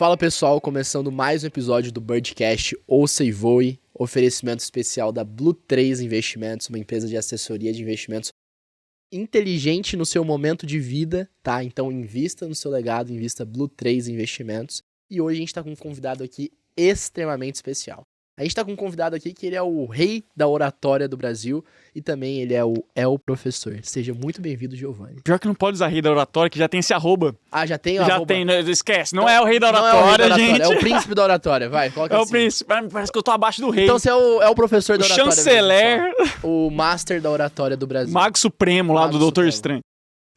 Fala pessoal, começando mais um episódio do Birdcast Ouça e Voe, oferecimento especial da Blue3 Investimentos, uma empresa de assessoria de investimentos inteligente no seu momento de vida, tá? Então invista no seu legado, invista Blue3 Investimentos. E hoje a gente tá com um convidado aqui extremamente especial. A gente tá com um convidado aqui que ele é o rei da oratória do Brasil e também ele é o professor. Seja muito bem-vindo, Giovanni. Pior que não pode usar rei da oratória, que já tem esse arroba. Ah, já tem o Já arroba? tem, esquece. Não é o rei da oratória, não é o rei da oratória, gente. é o príncipe da oratória, vai, coloca É o assim. príncipe. Parece que eu tô abaixo do rei. Então você é o professor da O oratória. chanceler. Mesmo, o master da oratória do Brasil. Mago Supremo lá Mago do Doutor Supremo. Estranho.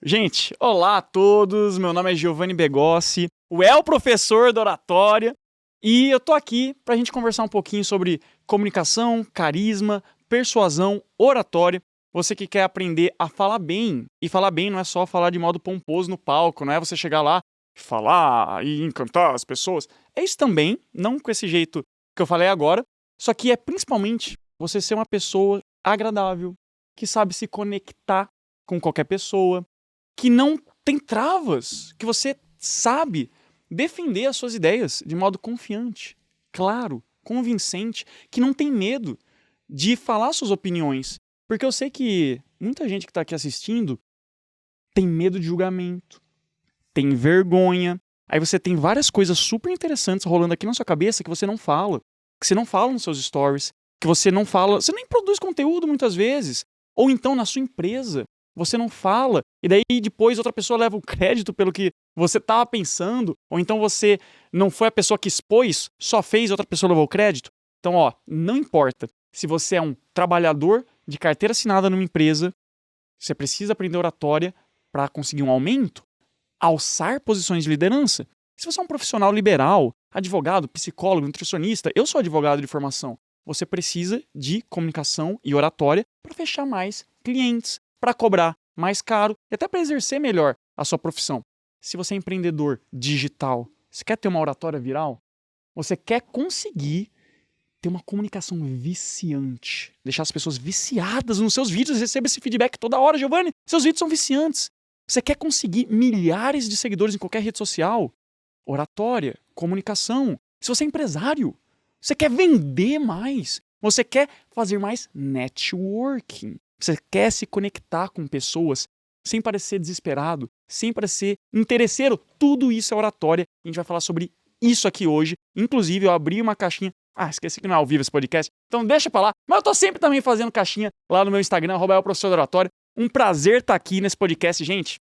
Gente, olá a todos. Meu nome é Giovanni Begossi. O professor da oratória. E eu tô aqui pra gente conversar um pouquinho sobre comunicação, carisma, persuasão, oratória. Você que quer aprender a falar bem. E falar bem não é só falar de modo pomposo no palco, não é você chegar lá e falar e encantar as pessoas. É isso também, não com esse jeito que eu falei agora. Só que é principalmente você ser uma pessoa agradável, que sabe se conectar com qualquer pessoa, que não tem travas, que você sabe defender as suas ideias de modo confiante, claro, convincente, que não tem medo de falar suas opiniões. Porque eu sei que muita gente que está aqui assistindo tem medo de julgamento, tem vergonha. Aí você tem várias coisas super interessantes rolando aqui na sua cabeça que você não fala, que você não fala nos seus stories, que você não fala, você nem produz conteúdo muitas vezes. Ou então na sua empresa, você não fala, e daí depois outra pessoa leva o crédito pelo que você estava pensando, ou então você não foi a pessoa que expôs, só fez, outra pessoa levou o crédito. Então, não importa se você é um trabalhador de carteira assinada numa empresa, você precisa aprender oratória para conseguir um aumento, alçar posições de liderança. Se você é um profissional liberal, advogado, psicólogo, nutricionista, eu sou advogado de formação, você precisa de comunicação e oratória para fechar mais clientes, para cobrar mais caro e até para exercer melhor a sua profissão. Se você é empreendedor digital, você quer ter uma oratória viral, você quer conseguir ter uma comunicação viciante, deixar as pessoas viciadas nos seus vídeos, receba esse feedback toda hora, Giovanni, seus vídeos são viciantes. Você quer conseguir milhares de seguidores em qualquer rede social, oratória, comunicação. Se você é empresário, você quer vender mais, você quer fazer mais networking. Você quer se conectar com pessoas sem parecer desesperado, sem parecer interesseiro. Tudo isso é oratória. A gente vai falar sobre isso aqui hoje. Inclusive, eu abri uma caixinha. Esqueci que não é ao vivo esse podcast. Então deixa pra lá. Mas eu tô sempre também fazendo caixinha lá no meu Instagram, @professor da oratória. Um prazer estar aqui nesse podcast, gente.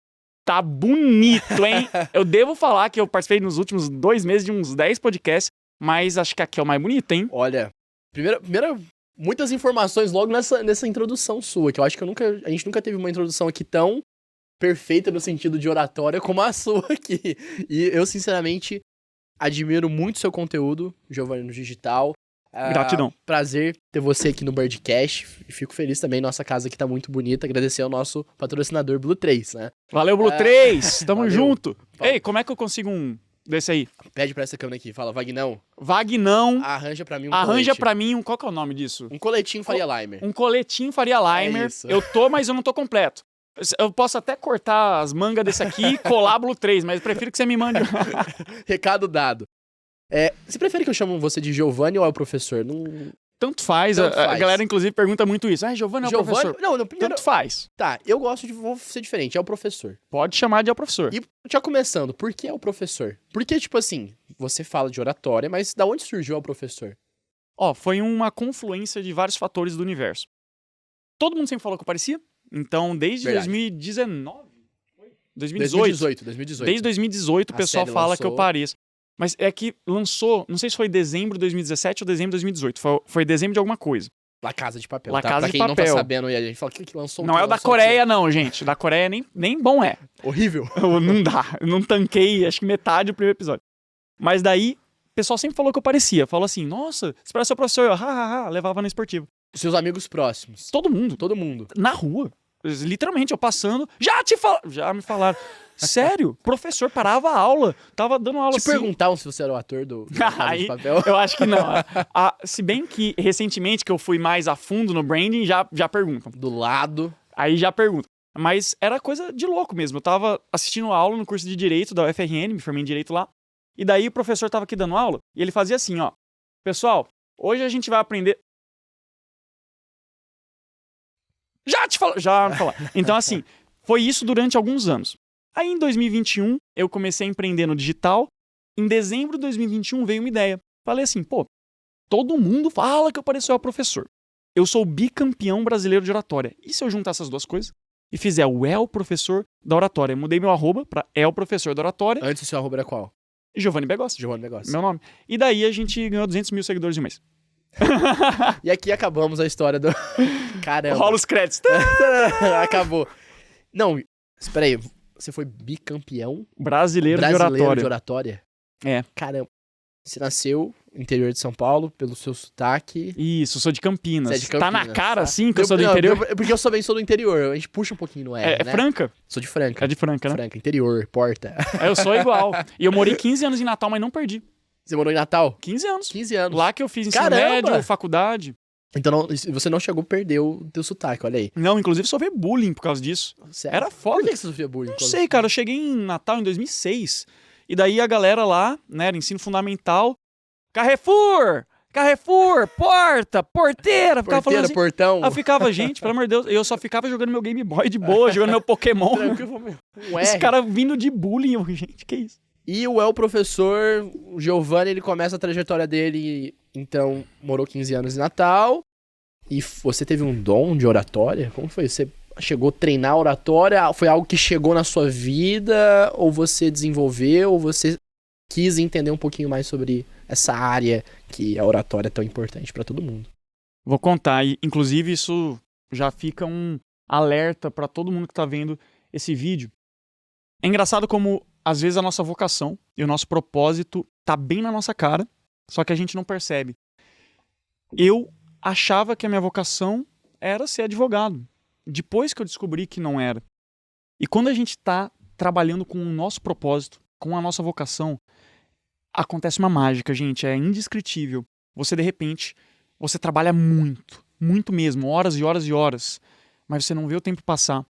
Tá bonito, hein? Eu devo falar que eu participei nos últimos 2 meses de uns 10 podcasts, mas acho que aqui é o mais bonito, hein? Olha, primeira muitas informações logo nessa introdução sua, que eu acho que a gente nunca teve uma introdução aqui tão perfeita no sentido de oratória como a sua aqui. E eu, sinceramente, admiro muito seu conteúdo, Giovanni, no digital. Gratidão. Prazer ter você aqui no Birdcast. E fico feliz também, nossa casa aqui tá muito bonita. Agradecer ao nosso patrocinador Blue3, né? Valeu, Blue3! Tamo valeu. junto! Ei, como é que eu consigo um desse aí? Pede pra essa câmera aqui, fala, Vagnão, Vagnão, arranja pra mim um arranja colete. pra mim qual que é o nome disso? Um coletinho Faria Limer. Um coletinho Faria Limer. isso. Eu tô, mas eu não tô completo. Eu posso até cortar as mangas desse aqui e colar Blue3, mas eu prefiro que você me mande. Recado dado. Você prefere que eu chame você de Giovanni ou é o professor? Não... Tanto faz. Tanto A faz. galera, inclusive, pergunta muito isso. Giovanni é o professor? Não, primeiro... Tanto faz. Tá, vou ser diferente, é o professor. Pode chamar de professor. E já começando, por que é o professor? Porque, tipo assim, você fala de oratória, mas da onde surgiu o professor? Foi uma confluência de vários fatores do universo. Todo mundo sempre falou que eu parecia. Então, desde Verdade. 2019... 2018. 2018. Desde 2018 o A pessoal série fala que eu lançou. pareço. Mas é que lançou, não sei se foi dezembro de 2017 ou dezembro de 2018. Foi dezembro de alguma coisa. La Casa de Papel, La tá? Casa pra de quem não Papel. tá sabendo, e a gente fala, que lançou? Não é o da Coreia, não, gente. Da Coreia nem bom é. Horrível. Não dá. Eu não tanquei, acho que metade do primeiro episódio. Mas daí, o pessoal sempre falou que eu parecia. Falou assim, nossa, você parece o professor. Eu, levava na esportiva. Seus amigos próximos. Todo mundo. Todo mundo. Na rua. Literalmente, eu passando. Já me falaram. Sério? Professor parava a aula. Tava dando aula Te assim. perguntavam se você era o ator do La Casa de Aí, Papel. eu acho que não. Se bem que, recentemente, que eu fui mais a fundo no branding, já perguntam. Do lado. Aí já perguntam. Mas era coisa de louco mesmo. Eu tava assistindo aula no curso de Direito da UFRN, me formei em Direito lá. E daí o professor tava aqui dando aula e ele fazia assim, ó. Pessoal, hoje a gente vai aprender... Já vou falar. Então, assim, foi isso durante alguns anos. Aí, em 2021, eu comecei a empreender no digital. Em dezembro de 2021, veio uma ideia. Falei assim, pô, todo mundo fala que eu pareço o professor. Eu sou bicampeão brasileiro de oratória. E se eu juntar essas duas coisas e fizer o El Professor da Oratória? Eu mudei meu arroba pra El Professor da Oratória. Antes o seu arroba era qual? Giovanni Begossi. Giovanni Begossi. Meu nome. E daí a gente ganhou 200 mil seguidores de um mês. E aqui acabamos a história do... Caramba. Rola os créditos. Acabou. Não, espera aí. Você foi bicampeão Brasileiro de oratória? É. Caramba. Você nasceu no interior de São Paulo, pelo seu sotaque. Isso, sou de Campinas. Você é de Campinas, tá na cara, tá? assim, que eu sou do interior? Porque eu também sou do interior. A gente puxa um pouquinho no R, É né? Franca? Sou de Franca. É de Franca, né? Franca, interior, porta. Eu sou igual. E eu morei 15 anos em Natal, mas não perdi. Você morou em Natal? 15 anos. 15 anos. Lá que eu fiz ensino Caramba! médio, faculdade. Então você não chegou a perder o teu sotaque, olha aí. Não, inclusive sofri bullying por causa disso. Sério? Era foda. Por que você sofria bullying? Não sei, cara. Eu cheguei em Natal em 2006. E daí a galera lá, né, era ensino fundamental. Carrefour! Carrefour! Porta! Porteira! Ficava falando assim. Portão. Eu ficava, gente, pelo amor de Deus, eu só ficava jogando meu Game Boy de boa, jogando meu Pokémon. Esse cara vindo de bullying, gente, que isso? E o El Professor, o Giovanni, ele começa a trajetória dele, então, morou 15 anos em Natal. E você teve um dom de oratória? Como foi? Você chegou a treinar oratória? Foi algo que chegou na sua vida? Ou você desenvolveu? Ou você quis entender um pouquinho mais sobre essa área que a oratória é tão importante pra todo mundo? Vou contar, e inclusive isso já fica um alerta pra todo mundo que tá vendo esse vídeo. É engraçado como, às vezes, a nossa vocação e o nosso propósito tá bem na nossa cara, só que a gente não percebe. Eu achava que a minha vocação era ser advogado, depois que eu descobri que não era. E quando a gente tá trabalhando com o nosso propósito, com a nossa vocação, acontece uma mágica, gente, é indescritível. Você, de repente, você trabalha muito, muito mesmo, horas e horas e horas, mas você não vê o tempo passar.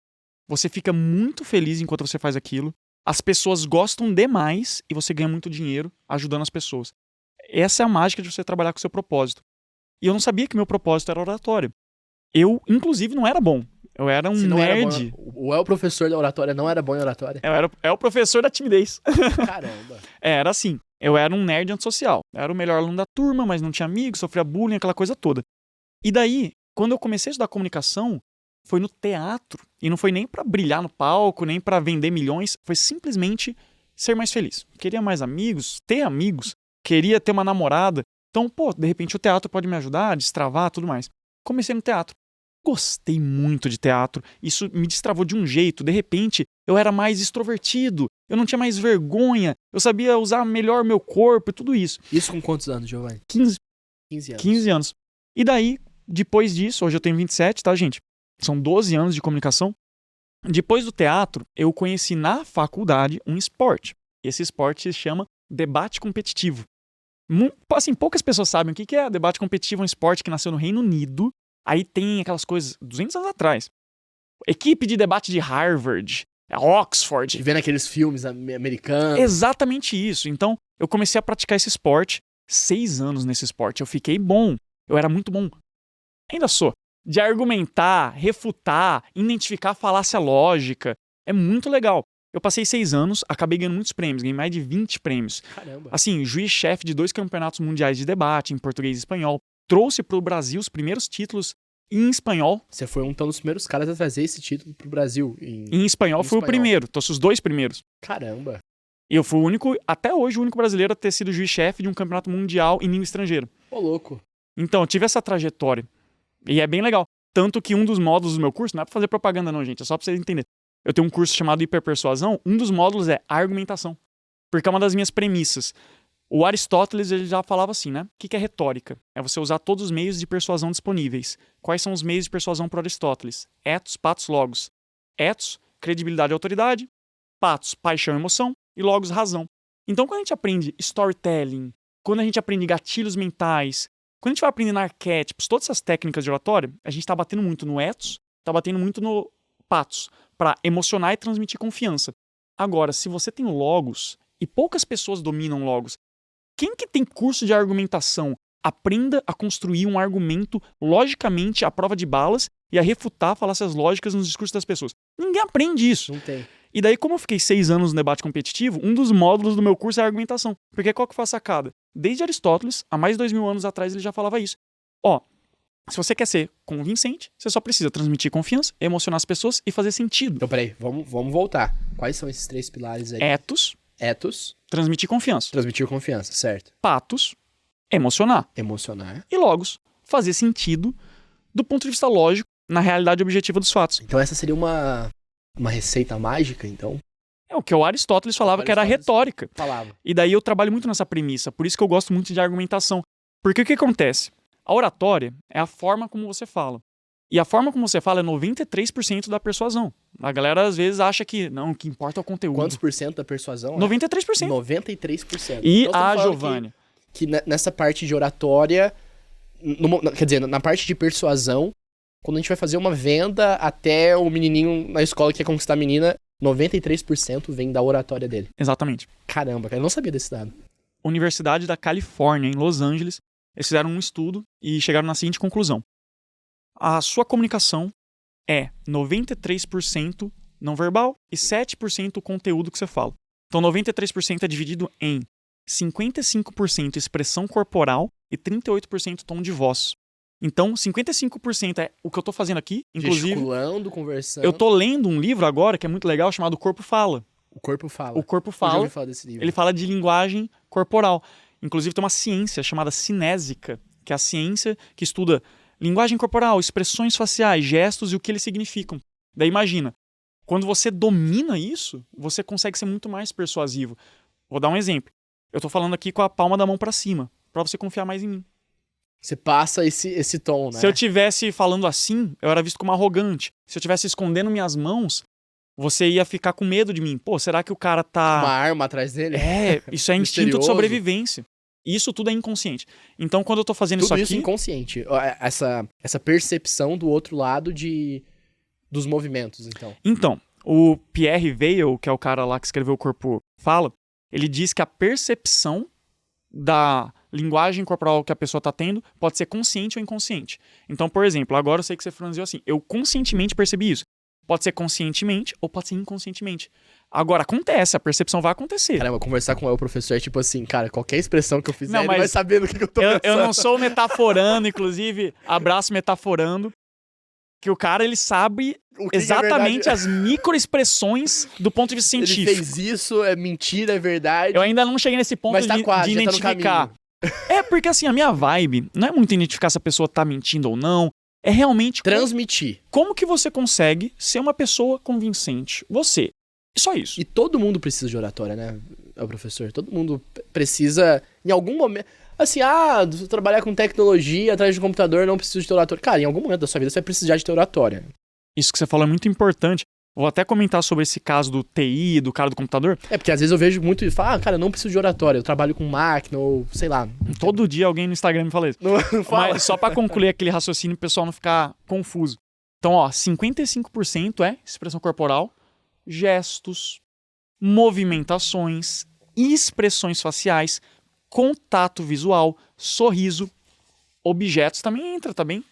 Você fica muito feliz enquanto você faz aquilo, as pessoas gostam demais e você ganha muito dinheiro ajudando as pessoas. Essa é a mágica de você trabalhar com o seu propósito. E eu não sabia que meu propósito era oratório. Eu, inclusive, não era bom. Eu era um nerd. O El Professor da oratória não era bom em oratória? Eu era o professor da timidez. Caramba. Era assim. Eu era um nerd antissocial. Eu era o melhor aluno da turma, mas não tinha amigos, sofria bullying, aquela coisa toda. E daí, quando eu comecei a estudar comunicação, foi no teatro. E não foi nem pra brilhar no palco, nem pra vender milhões. Foi simplesmente ser mais feliz. Queria mais amigos, ter amigos. Queria ter uma namorada. Então, pô, de repente o teatro pode me ajudar a destravar, tudo mais. Comecei no teatro. Gostei muito de teatro. Isso me destravou de um jeito. De repente, eu era mais extrovertido. Eu não tinha mais vergonha. Eu sabia usar melhor meu corpo e tudo isso. Isso com quantos anos, Giovanni? 15 anos. 15 anos. E daí, depois disso, hoje eu tenho 27, tá, gente? São 12 anos de comunicação. Depois do teatro, eu conheci na faculdade um esporte. Esse esporte se chama debate competitivo. Assim, poucas pessoas sabem o que é debate competitivo. É um esporte que nasceu no Reino Unido. Aí tem aquelas coisas 200 anos atrás. Equipe de debate de Harvard, Oxford. Vendo aqueles filmes americanos. Exatamente isso. Então, eu comecei a praticar esse esporte. 6 anos nesse esporte. Eu fiquei bom. Eu era muito bom. Ainda sou. De argumentar, refutar, identificar falácia lógica. É muito legal. Eu passei 6 anos, acabei ganhando muitos prêmios. Ganhei mais de 20 prêmios. Caramba. Assim, juiz-chefe de 2 campeonatos mundiais de debate, em português e espanhol. Trouxe pro Brasil os primeiros títulos em espanhol. Você foi um dos primeiros caras a trazer esse título pro Brasil. Em espanhol fui o primeiro. Trouxe os 2 primeiros. Caramba. E eu fui o único, até hoje, o único brasileiro a ter sido juiz-chefe de um campeonato mundial em língua estrangeira. Ô, louco. Então, eu tive essa trajetória. E é bem legal. Tanto que um dos módulos do meu curso, não é pra fazer propaganda não, gente, é só pra vocês entenderem. Eu tenho um curso chamado Hiperpersuasão, um dos módulos é argumentação. Porque é uma das minhas premissas. O Aristóteles ele já falava assim, né? O que é retórica? É você usar todos os meios de persuasão disponíveis. Quais são os meios de persuasão para Aristóteles? Ethos, patos, logos. Ethos, credibilidade e autoridade. Patos, paixão e emoção. E logos, razão. Então, quando a gente aprende storytelling, quando a gente aprende gatilhos mentais, quando a gente vai aprendendo arquétipos, todas essas técnicas de oratória, a gente está batendo muito no ethos, está batendo muito no patos, para emocionar e transmitir confiança. Agora, se você tem o logos, E poucas pessoas dominam logos. Quem que tem curso de argumentação? Aprenda a construir um argumento logicamente à prova de balas e a refutar falácias lógicas nos discursos das pessoas. Ninguém aprende isso. Não tem. E daí, como eu fiquei 6 anos no debate competitivo, um dos módulos do meu curso é a argumentação. Porque qual que foi a sacada? Desde Aristóteles, há mais de 2000 anos atrás, ele já falava isso. Ó, se você quer ser convincente, você só precisa transmitir confiança, emocionar as pessoas e fazer sentido. Então, peraí, vamos voltar. Quais são esses 3 pilares aí? Ethos, Transmitir confiança. transmitir confiança, certo. Patos, emocionar. Emocionar. E logos, fazer sentido do ponto de vista lógico na realidade objetiva dos fatos. Então essa seria uma receita mágica, então? É o que o Aristóteles falava que era a retórica. Falava. E daí eu trabalho muito nessa premissa, por isso que eu gosto muito de argumentação. Porque o que acontece? A oratória é a forma como você fala. E a forma como você fala é 93% da persuasão. A galera às vezes acha que, não, o que importa é o conteúdo. Quantos por cento da persuasão? 93%. 93%. E Então, a Giovanni. Que nessa parte de oratória, quer dizer, na parte de persuasão, quando a gente vai fazer uma venda até o menininho na escola que quer conquistar a menina, 93% vem da oratória dele. Exatamente. Caramba, cara, eu não sabia desse dado. Universidade da Califórnia, em Los Angeles, eles fizeram um estudo e chegaram na seguinte conclusão. A sua comunicação é 93% não verbal e 7% o conteúdo que você fala. Então 93% é dividido em 55% expressão corporal e 38% tom de voz. Então 55% é o que eu tô fazendo aqui, inclusive... Gesticulando, conversando. Eu tô lendo um livro agora que é muito legal chamado O Corpo Fala. O corpo fala. O corpo Eu já fala, ouvi falar desse livro. ele fala de linguagem corporal. Inclusive tem uma ciência chamada cinésica, que é a ciência que estuda linguagem corporal, expressões faciais, gestos e o que eles significam. Daí imagina, quando você domina isso, você consegue ser muito mais persuasivo. Vou dar um exemplo. Eu tô falando aqui com a palma da mão pra cima, pra você confiar mais em mim. Você passa esse tom, né? Se eu tivesse falando assim, eu era visto como arrogante. Se eu tivesse escondendo minhas mãos, você ia ficar com medo de mim. Pô, será que o cara tá... Uma arma atrás dele? É, isso é instinto de Misterioso. sobrevivência. Isso tudo é inconsciente. Então, quando eu tô fazendo Tudo isso isso aqui... inconsciente. Essa percepção do outro lado dos movimentos, então. Então, o Pierre Weil, que é o cara lá que escreveu O Corpo Fala, ele diz que a percepção da linguagem corporal que a pessoa tá tendo pode ser consciente ou inconsciente. Então, por exemplo, agora eu sei que você franziu assim. Eu conscientemente percebi isso. Pode ser conscientemente ou pode ser inconscientemente. Agora, acontece, a percepção vai acontecer. Caramba, conversar com o professor é tipo assim, cara, qualquer expressão que eu fizer, Não, ele mas vai saber do que eu tô pensando. Eu não sou metaforando, inclusive, abraço metaforando, que o cara, ele sabe O que é exatamente verdade. as microexpressões do ponto de vista Ele científico. fez isso, é mentira, é verdade. Eu ainda não cheguei nesse ponto Mas tá de quase, já tá no identificar. caminho. É, porque assim, a minha vibe não é muito identificar se a pessoa tá mentindo ou não, é realmente Transmitir. como que você consegue ser uma pessoa convincente. Você. Só isso. E todo mundo precisa de oratória, né, professor? Todo mundo precisa, em algum momento... Assim, se eu trabalhar com tecnologia, atrás de um computador, não preciso de ter oratória. Cara, em algum momento da sua vida você vai precisar de ter oratória. Isso que você falou é muito importante. Vou até comentar sobre esse caso do TI, do cara do computador. É, porque às vezes eu vejo muito e falo, cara, eu não preciso de oratória, eu trabalho com máquina, ou sei lá. Todo dia alguém no Instagram me fala isso. Não fala. Mas só pra concluir aquele raciocínio e o pessoal não ficar confuso. Então, ó, 55% é expressão corporal, gestos, movimentações, expressões faciais, contato visual, sorriso, objetos também entra, tá bem?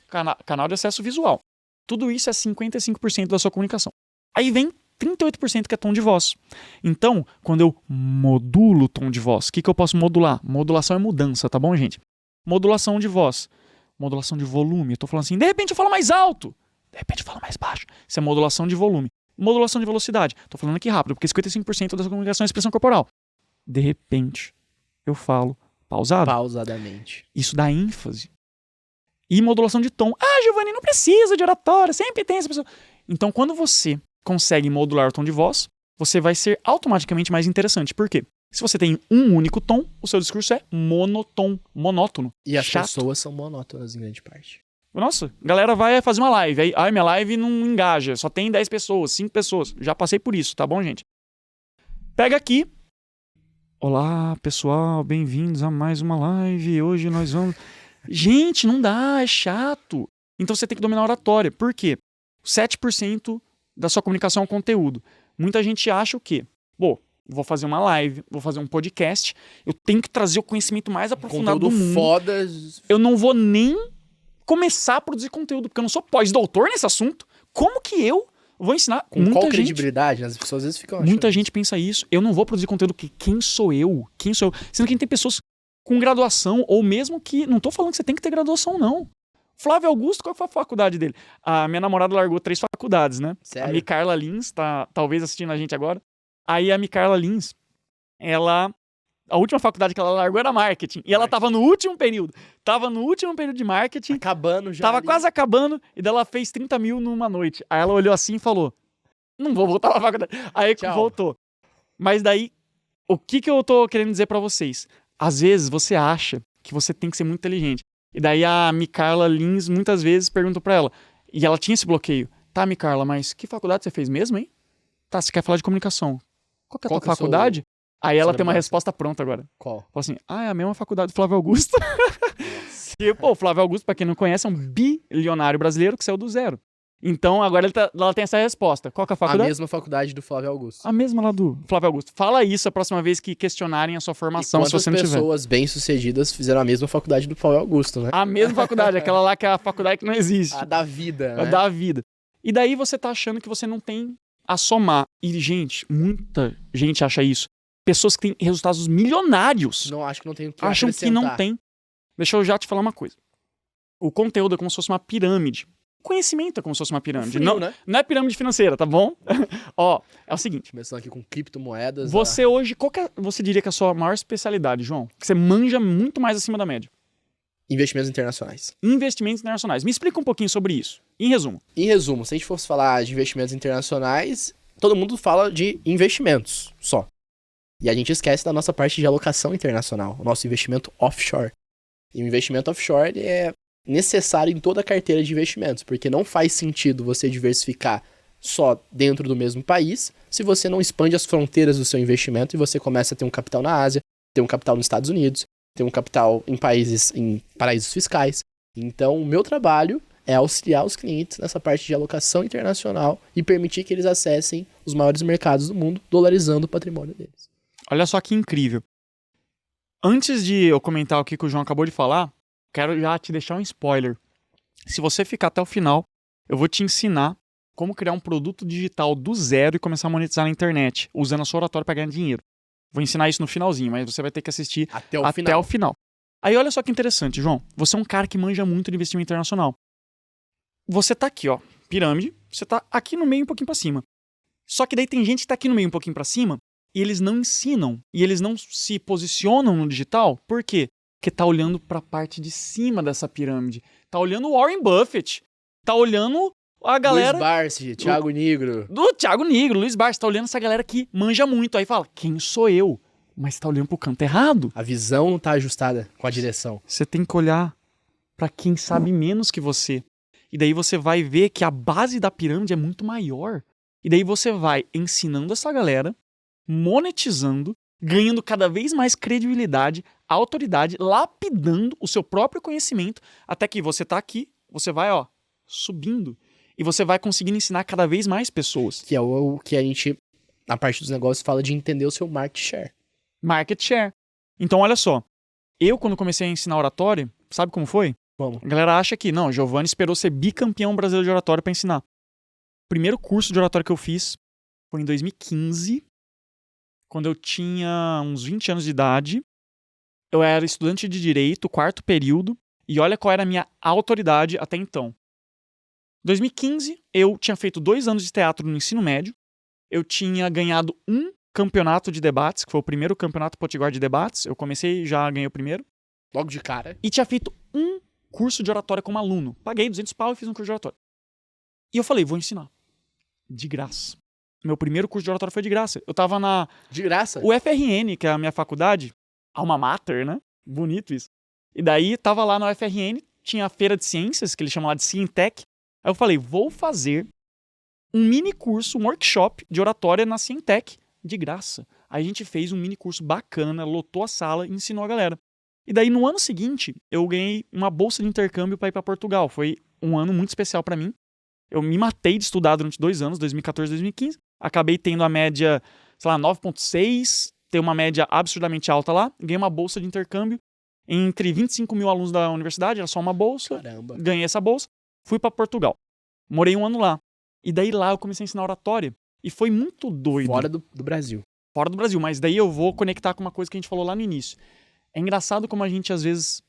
Canal de acesso visual. Tudo isso é 55% da sua comunicação. Aí vem 38% que é tom de voz. Então, quando eu modulo o tom de voz, o que eu posso modular? Modulação é mudança, tá bom, gente? Modulação de voz, modulação de volume. Eu tô falando assim, de repente eu falo mais alto, de repente eu falo mais baixo. Isso é modulação de volume. Modulação de velocidade. Tô falando aqui rápido, porque 55% da sua comunicação é expressão corporal. De repente, eu falo pausado. Pausadamente. Isso dá ênfase. E modulação de tom. Ah, Giovanni, não precisa de oratória, sempre tem essa pessoa. Então, quando você consegue modular o tom de voz, você vai ser automaticamente mais interessante. Por quê? Se você tem um único tom, o seu discurso é monótono. E as chato. pessoas são monótonas em grande parte. Nossa, a galera vai fazer uma live. Aí, minha live não engaja. Só tem 10 pessoas, 5 pessoas. Já passei por isso, tá bom, gente? Pega aqui. Olá, pessoal. Bem-vindos a mais uma live. Hoje nós vamos... Gente, não dá. É chato. Então você tem que dominar a oratória. Por quê? 7% da sua comunicação é o conteúdo. Muita gente acha o quê? Bom, vou fazer uma live, vou fazer um podcast, eu tenho que trazer o conhecimento mais aprofundado do mundo. Foda. Eu não vou nem começar a produzir conteúdo, porque eu não sou pós-doutor nesse assunto. Como que eu vou ensinar? Com qual credibilidade? As pessoas às vezes ficam achando. Muita gente pensa isso. Eu não vou produzir conteúdo porque quem sou eu? Quem sou eu? Sendo que a gente tem pessoas com graduação, ou mesmo que... Não tô falando que você tem que ter graduação, não. Flávio Augusto, qual foi a faculdade dele? A minha namorada largou 3 faculdades, né? Sério? A Micarla Lins tá talvez assistindo a gente agora. Aí a Micarla Lins, ela... A última faculdade que ela largou era marketing. E ela tava no último período. Tava no último período de marketing. Acabando já. Tava ali. quase acabando. E daí ela fez 30 mil numa noite. Aí ela olhou assim e falou: não vou voltar pra faculdade. Aí Tchau. voltou. Mas daí, o que eu tô querendo dizer pra vocês? Às vezes você acha que você tem que ser muito inteligente. E daí a Micarla Lins muitas vezes perguntou pra ela. E ela tinha esse bloqueio. Tá, Micarla, mas que faculdade você fez mesmo, hein? Tá, você quer falar de comunicação. Qual que é a tua faculdade? Aí ela tem uma resposta pronta agora. Qual? Fala assim, é a mesma faculdade do Flávio Augusto. E, pô, o Flávio Augusto, pra quem não conhece, é um bilionário brasileiro que saiu do zero. Então, agora ela tem essa resposta. Qual que é a faculdade? A mesma faculdade do Flávio Augusto. A mesma lá do Flávio Augusto. Fala isso a próxima vez que questionarem a sua formação, se você não tiver. Pessoas bem-sucedidas fizeram a mesma faculdade do Flávio Augusto, né? A mesma faculdade, aquela lá que é a faculdade que não existe. A da vida, né? A da vida. E daí você tá achando que você não tem a somar. E, gente, muita gente acha isso. Pessoas que têm resultados milionários Não, acho que não tem o que acham que não tem. Deixa eu já te falar uma coisa. O conteúdo é como se fosse uma pirâmide. O conhecimento é como se fosse uma pirâmide. Frio, não, né? não é pirâmide financeira, tá bom? Ó, é o seguinte. Começando aqui com criptomoedas. Você hoje, qual que você diria que é a sua maior especialidade, João? Que você manja muito mais acima da média. Investimentos internacionais. Investimentos internacionais. Me explica um pouquinho sobre isso. Em resumo. Em resumo, se a gente fosse falar de investimentos internacionais, todo mundo fala de investimentos só. E a gente esquece da nossa parte de alocação internacional, o nosso investimento offshore. E o investimento offshore ele é necessário em toda a carteira de investimentos, porque não faz sentido você diversificar só dentro do mesmo país se você não expande as fronteiras do seu investimento e você começa a ter um capital na Ásia, ter um capital nos Estados Unidos, ter um capital em paraísos fiscais. Então, o meu trabalho é auxiliar os clientes nessa parte de alocação internacional e permitir que eles acessem os maiores mercados do mundo, dolarizando o patrimônio deles. Olha só que incrível. Antes de eu comentar o que o João acabou de falar, quero já te deixar um spoiler. Se você ficar até o final, eu vou te ensinar como criar um produto digital do zero e começar a monetizar na internet, usando a sua oratória para ganhar dinheiro. Vou ensinar isso no finalzinho, mas você vai ter que assistir até o final. Aí olha só que interessante, João. Você é um cara que manja muito de investimento internacional. Você tá aqui, ó, pirâmide, você tá aqui no meio um pouquinho para cima. Só que daí tem gente que tá aqui no meio um pouquinho para cima e eles não ensinam, e eles não se posicionam no digital. Por quê? Porque tá olhando para a parte de cima dessa pirâmide. Tá olhando o Warren Buffett. Tá olhando a galera... Luiz Barsi, Thiago Nigro. Do Thiago Nigro, Luiz Barsi. Tá olhando essa galera que manja muito. Aí fala, quem sou eu? Mas tá olhando pro canto errado. A visão não tá ajustada com a direção. Você tem que olhar para quem sabe menos que você. E daí você vai ver que a base da pirâmide é muito maior. E daí você vai ensinando essa galera, monetizando, ganhando cada vez mais credibilidade, autoridade, lapidando o seu próprio conhecimento, até que você tá aqui, você vai, ó, subindo. E você vai conseguindo ensinar cada vez mais pessoas. Que é o que a gente, na parte dos negócios, fala de entender o seu market share. Market share. Então, olha só. Eu, quando comecei a ensinar oratória, sabe como foi? Como? A galera acha que, não, Giovanni esperou ser bicampeão brasileiro de oratória para ensinar. O primeiro curso de oratória que eu fiz foi em 2015, quando eu tinha uns 20 anos de idade. Eu era estudante de Direito, 4º período, e olha qual era a minha autoridade até então. Em 2015, eu tinha feito 2 anos de teatro no ensino médio, eu tinha ganhado um campeonato de debates, que foi o primeiro campeonato potiguar de debates, eu comecei e já ganhei o primeiro. Logo de cara. E tinha feito um curso de oratória como aluno. Paguei 200 pau e fiz um curso de oratória. E eu falei, vou ensinar. De graça. Meu primeiro curso de oratória foi de graça. Eu tava na... De graça? O FRN, que é a minha faculdade, alma mater, né? Bonito isso. E daí, tava lá na UFRN, tinha a feira de ciências, que eles chamam lá de Cientec. Aí eu falei, vou fazer um mini curso, um workshop de oratória na Cientec, de graça. Aí a gente fez um mini curso bacana, lotou a sala e ensinou a galera. E daí, no ano seguinte, eu ganhei uma bolsa de intercâmbio para ir para Portugal. Foi um ano muito especial para mim. Eu me matei de estudar durante 2 anos, 2014 e 2015. Acabei tendo a média sei lá, 9,6, tem uma média absurdamente alta lá, ganhei uma bolsa de intercâmbio entre 25 mil alunos da universidade, era só uma bolsa, Caramba. ganhei essa bolsa, fui pra Portugal. Morei 1 ano lá. E daí lá eu comecei a ensinar oratória. E foi muito doido. Fora do Brasil. Fora do Brasil, mas daí eu vou conectar com uma coisa que a gente falou lá no início. É engraçado como a gente às vezes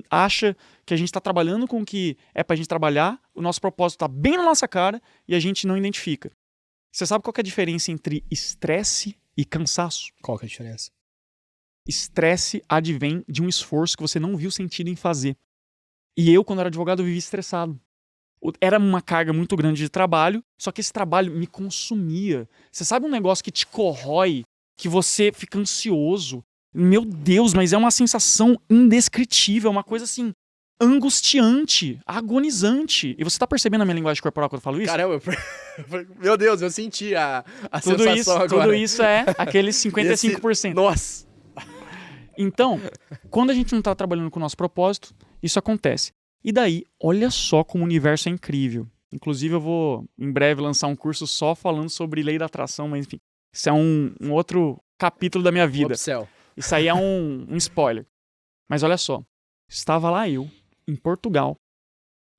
acha que a gente tá trabalhando com o que é pra gente trabalhar, o nosso propósito tá bem na nossa cara e a gente não identifica. Você sabe qual que é a diferença entre estresse e cansaço? Qual que é a diferença? Estresse advém de um esforço que você não viu sentido em fazer. E eu, quando era advogado, eu vivia estressado. Era uma carga muito grande de trabalho, só que esse trabalho me consumia. Você sabe um negócio que te corrói, que você fica ansioso? Meu Deus, mas é uma sensação indescritível, uma coisa assim, angustiante, agonizante. E você tá percebendo a minha linguagem corporal quando eu falo isso? Caramba, meu Deus, eu senti a tudo sensação isso, agora. Tudo isso é aqueles 55%. Nossa! Então, quando a gente não tá trabalhando com o nosso propósito, isso acontece. E daí, olha só como o universo é incrível. Inclusive, eu vou, em breve, lançar um curso só falando sobre lei da atração, mas enfim, isso é um outro capítulo da minha vida. Upsell. Isso aí é um spoiler. Mas olha só, estava lá eu, em Portugal,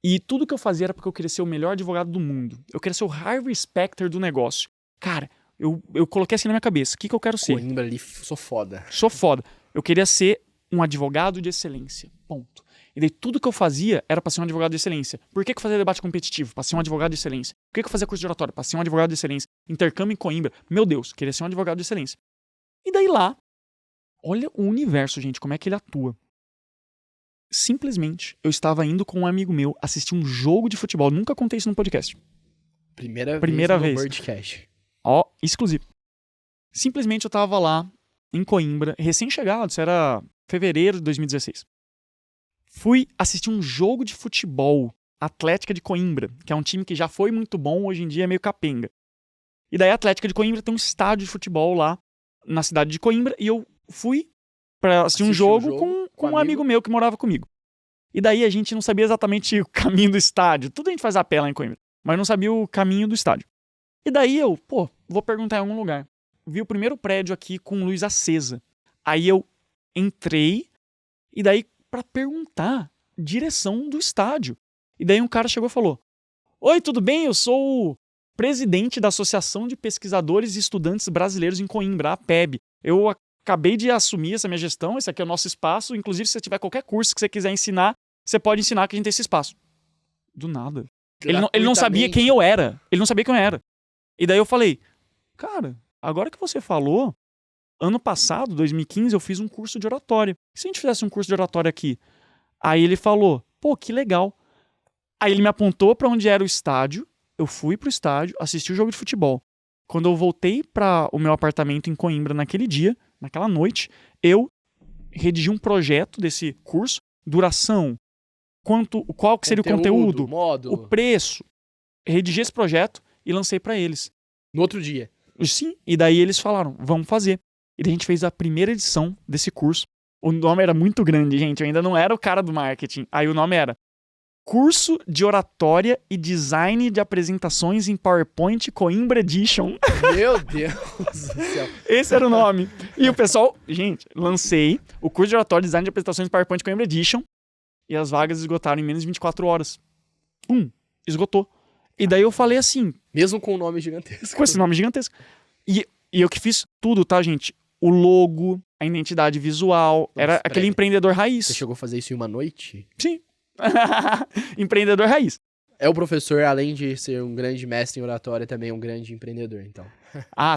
e tudo que eu fazia era porque eu queria ser o melhor advogado do mundo. Eu queria ser o Harvey Specter do negócio. Cara, eu coloquei assim na minha cabeça, o que eu quero ser? Coimbra ali, sou foda. Sou foda. Eu queria ser um advogado de excelência. Ponto. E daí tudo que eu fazia era pra ser um advogado de excelência. Por que eu fazia debate competitivo? Pra ser um advogado de excelência. Por que eu fazia curso de oratória? Pra ser um advogado de excelência. Intercâmbio em Coimbra. Meu Deus, queria ser um advogado de excelência. E daí lá, olha o universo, gente, como é que ele atua. Simplesmente, eu estava indo com um amigo meu assistir um jogo de futebol. Nunca contei isso no podcast. Primeira vez no Birdcast. Ó, exclusivo. Simplesmente eu tava lá, em Coimbra, recém-chegado, isso era fevereiro de 2016. Fui assistir um jogo de futebol, Atlética de Coimbra, que é um time que já foi muito bom, hoje em dia é meio capenga. E daí a Atlética de Coimbra tem um estádio de futebol lá na cidade de Coimbra, e eu fui pra assistir um jogo com um amigo meu que morava comigo. E daí a gente não sabia exatamente o caminho do estádio, tudo a gente faz a pé lá em Coimbra, mas não sabia o caminho do estádio. E daí eu, vou perguntar em algum lugar. Vi o primeiro prédio aqui com luz acesa. Aí eu entrei, e daí pra perguntar direção do estádio. E daí um cara chegou e falou: "Oi, tudo bem? Eu sou o presidente da Associação de Pesquisadores e Estudantes Brasileiros em Coimbra, a PEB. Eu acabei de assumir essa minha gestão, esse aqui é o nosso espaço. Inclusive, se você tiver qualquer curso que você quiser ensinar, você pode ensinar que a gente tem esse espaço." Do nada. Ele não sabia quem eu era. Ele não sabia quem eu era. E daí eu falei: "Cara, agora que você falou, ano passado, 2015, eu fiz um curso de oratória. E se a gente fizesse um curso de oratória aqui?" Aí ele falou: "Que legal." Aí ele me apontou pra onde era o estádio. Eu fui pro estádio, assisti o jogo de futebol. Quando eu voltei para o meu apartamento em Coimbra naquele dia, naquela noite, eu redigi um projeto desse curso, duração, qual que seria o conteúdo, módulo. o preço. Redigi esse projeto e lancei para eles. No outro dia. Sim, e daí eles falaram: "Vamos fazer." E daí a gente fez a primeira edição desse curso. O nome era muito grande, gente, eu ainda não era o cara do marketing. Aí o nome era Curso de Oratória e Design de Apresentações em PowerPoint Coimbra Edition. Meu Deus do céu. Esse era o nome. E o pessoal, gente, lancei o curso de Oratória e Design de Apresentações em PowerPoint Coimbra Edition e as vagas esgotaram em menos de 24 horas. Esgotou. E daí eu falei assim... Mesmo com o nome gigantesco. Com esse nome gigantesco. E eu que fiz tudo, tá, gente? O logo, a identidade visual, era aquele empreendedor raiz. Você chegou a fazer isso em uma noite? Sim. Empreendedor raiz. É o professor, além de ser um grande mestre em oratória, também é um grande empreendedor, então.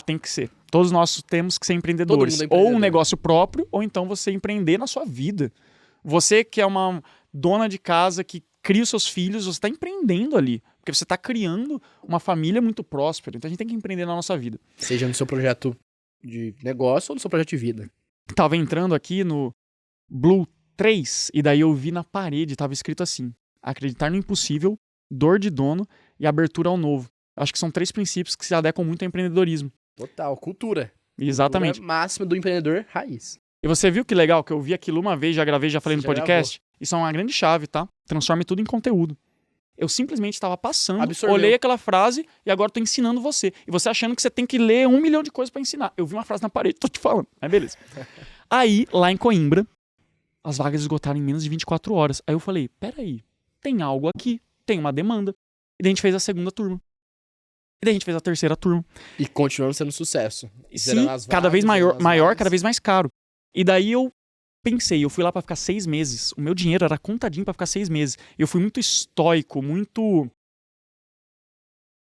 Tem que ser. Todos nós temos que ser empreendedores. Todo mundo é empreendedor. Ou um negócio próprio, ou então você empreender na sua vida. Você que é uma dona de casa que cria os seus filhos, você está empreendendo ali. Porque você está criando uma família muito próspera. Então a gente tem que empreender na nossa vida. Seja no seu projeto de negócio ou no seu projeto de vida. Tava entrando aqui no Blue 3, e daí eu vi na parede, tava escrito assim: acreditar no impossível, dor de dono e abertura ao novo. Acho que são 3 princípios que se adequam muito ao empreendedorismo. Total, cultura. Exatamente. Cultura máxima do empreendedor raiz. E você viu que legal que eu vi aquilo uma vez, já gravei, já falei Você no já podcast? Isso é uma grande chave, tá? Transforme tudo em conteúdo. Eu simplesmente estava passando, Absorveu. olhei aquela frase e agora tô ensinando você. E você achando que você tem que ler 1 milhão de coisas pra ensinar. Eu vi uma frase na parede, tô te falando. Mas beleza. Aí, lá em Coimbra, as vagas esgotaram em menos de 24 horas. Aí eu falei, peraí, tem algo aqui, tem uma demanda. E daí a gente fez a segunda turma. E daí a gente fez a terceira turma. E continuando sendo sucesso. E Zerando sim, as cada vez vagas, zerando as maior, vagas. cada vez mais caro. E daí eu pensei, eu fui lá pra ficar 6 meses. O meu dinheiro era contadinho pra ficar 6 meses. Eu fui muito estoico, muito...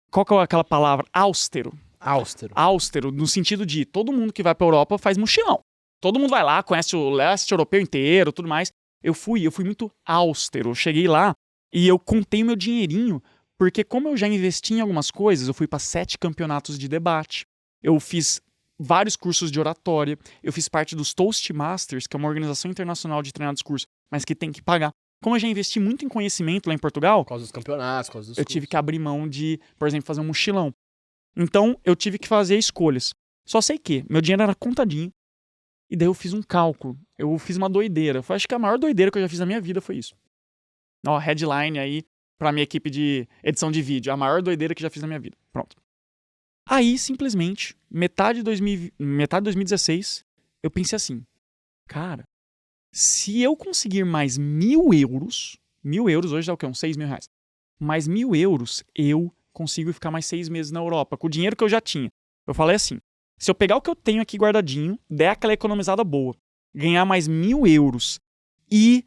Qual que é aquela palavra? Austero. Austero, no sentido de todo mundo que vai pra Europa faz mochilão. Todo mundo vai lá, conhece o leste europeu inteiro, tudo mais. Eu fui muito austero. Eu cheguei lá e eu contei meu dinheirinho, porque como eu já investi em algumas coisas, eu fui pra 7 campeonatos de debate. Eu fiz vários cursos de oratória. Eu fiz parte dos Toastmasters, que é uma organização internacional de treinar discurso, mas que tem que pagar. Como eu já investi muito em conhecimento lá em Portugal, Por causa dos campeonatos, por causa dos eu tive que abrir mão de, por exemplo, fazer um mochilão. Então, eu tive que fazer escolhas. Só sei que meu dinheiro era contadinho. E daí eu fiz um cálculo. Eu fiz uma doideira. Acho que a maior doideira que eu já fiz na minha vida foi isso. Ó, headline aí pra minha equipe de edição de vídeo. A maior doideira que já fiz na minha vida. Pronto. Aí, simplesmente, metade de 2016, eu pensei assim. Cara, se eu conseguir mais 1.000 euros... 1.000 euros hoje dá o quê? Uns 6 mil reais. Mais 1.000 euros, eu consigo ficar mais 6 meses na Europa, com o dinheiro que eu já tinha. Eu falei assim, se eu pegar o que eu tenho aqui guardadinho, der aquela economizada boa, ganhar mais 1.000 euros e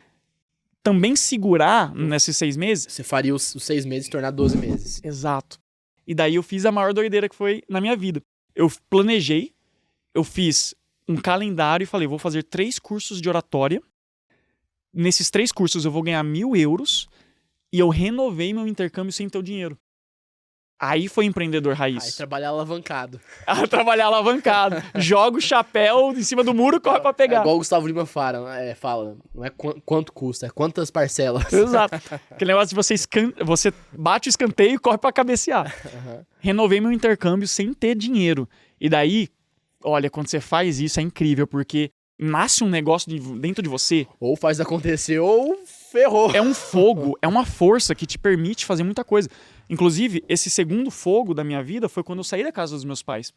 também segurar nesses 6 meses... Você faria os 6 meses se tornar 12 meses. Exato. E daí eu fiz a maior doideira que foi na minha vida. Eu planejei, eu fiz um calendário e falei, vou fazer 3 cursos de oratória. Nesses 3 cursos eu vou ganhar 1.000 euros e eu renovei meu intercâmbio sem ter o dinheiro. Aí foi empreendedor raiz. Aí trabalhar alavancado. Trabalhar alavancado. Joga o chapéu em cima do muro e corre pra É pegar. igual o Gustavo Lima fala, não é quanto custa, é quantas parcelas. Exato. Aquele negócio de você bate o escanteio e corre pra cabecear. Uhum. Renovei meu intercâmbio sem ter dinheiro. E daí, olha, quando você faz isso é incrível, porque nasce um negócio dentro de você. Ou faz acontecer ou ferrou. É um fogo, é uma força que te permite fazer muita coisa. Inclusive, esse segundo fogo da minha vida foi quando eu saí da casa dos meus pais.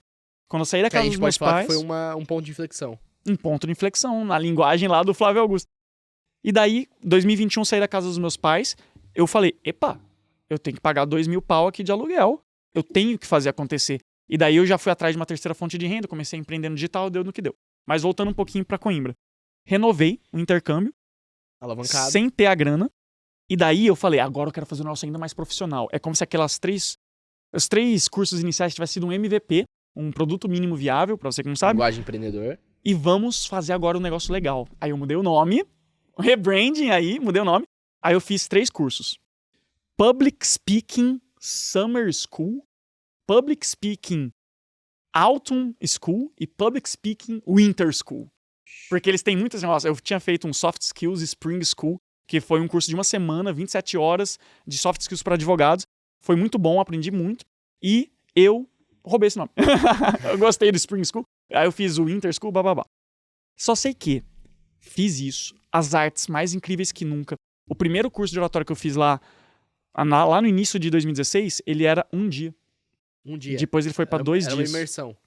Quando eu saí da Que a casa gente dos pode meus falar pais... que foi um ponto de inflexão. Um ponto de inflexão, na linguagem lá do Flávio Augusto. E daí, 2021, saí da casa dos meus pais, eu falei, epa, eu tenho que pagar 2.000 pau aqui de aluguel. Eu tenho que fazer acontecer. E daí eu já fui atrás de uma terceira fonte de renda, comecei a empreender no digital, deu no que deu. Mas voltando um pouquinho pra Coimbra. Renovei o intercâmbio, Alavancado. sem ter a grana. E daí eu falei, agora eu quero fazer um negócio ainda mais profissional. É como se os 3 cursos iniciais tivessem sido um MVP, um produto mínimo viável, pra você que não sabe. Linguagem empreendedor. E vamos fazer agora um negócio legal. Aí eu mudei o nome, rebranding aí, mudei o nome. Aí eu fiz 3 cursos. Public Speaking Summer School, Public Speaking Autumn School e Public Speaking Winter School. Porque eles têm muitos negócios. Eu tinha feito um Soft Skills Spring School, que foi um curso de 1 semana, 27 horas de soft skills para advogados. Foi muito bom, aprendi muito. E eu roubei esse nome. Eu gostei do Spring School. Aí eu fiz o Winter School, bababá. Só sei que fiz isso, as artes mais incríveis que nunca. O primeiro curso de oratória que eu fiz lá no início de 2016, ele era um dia. Um dia. Depois ele foi para 2 Era dias. uma imersão.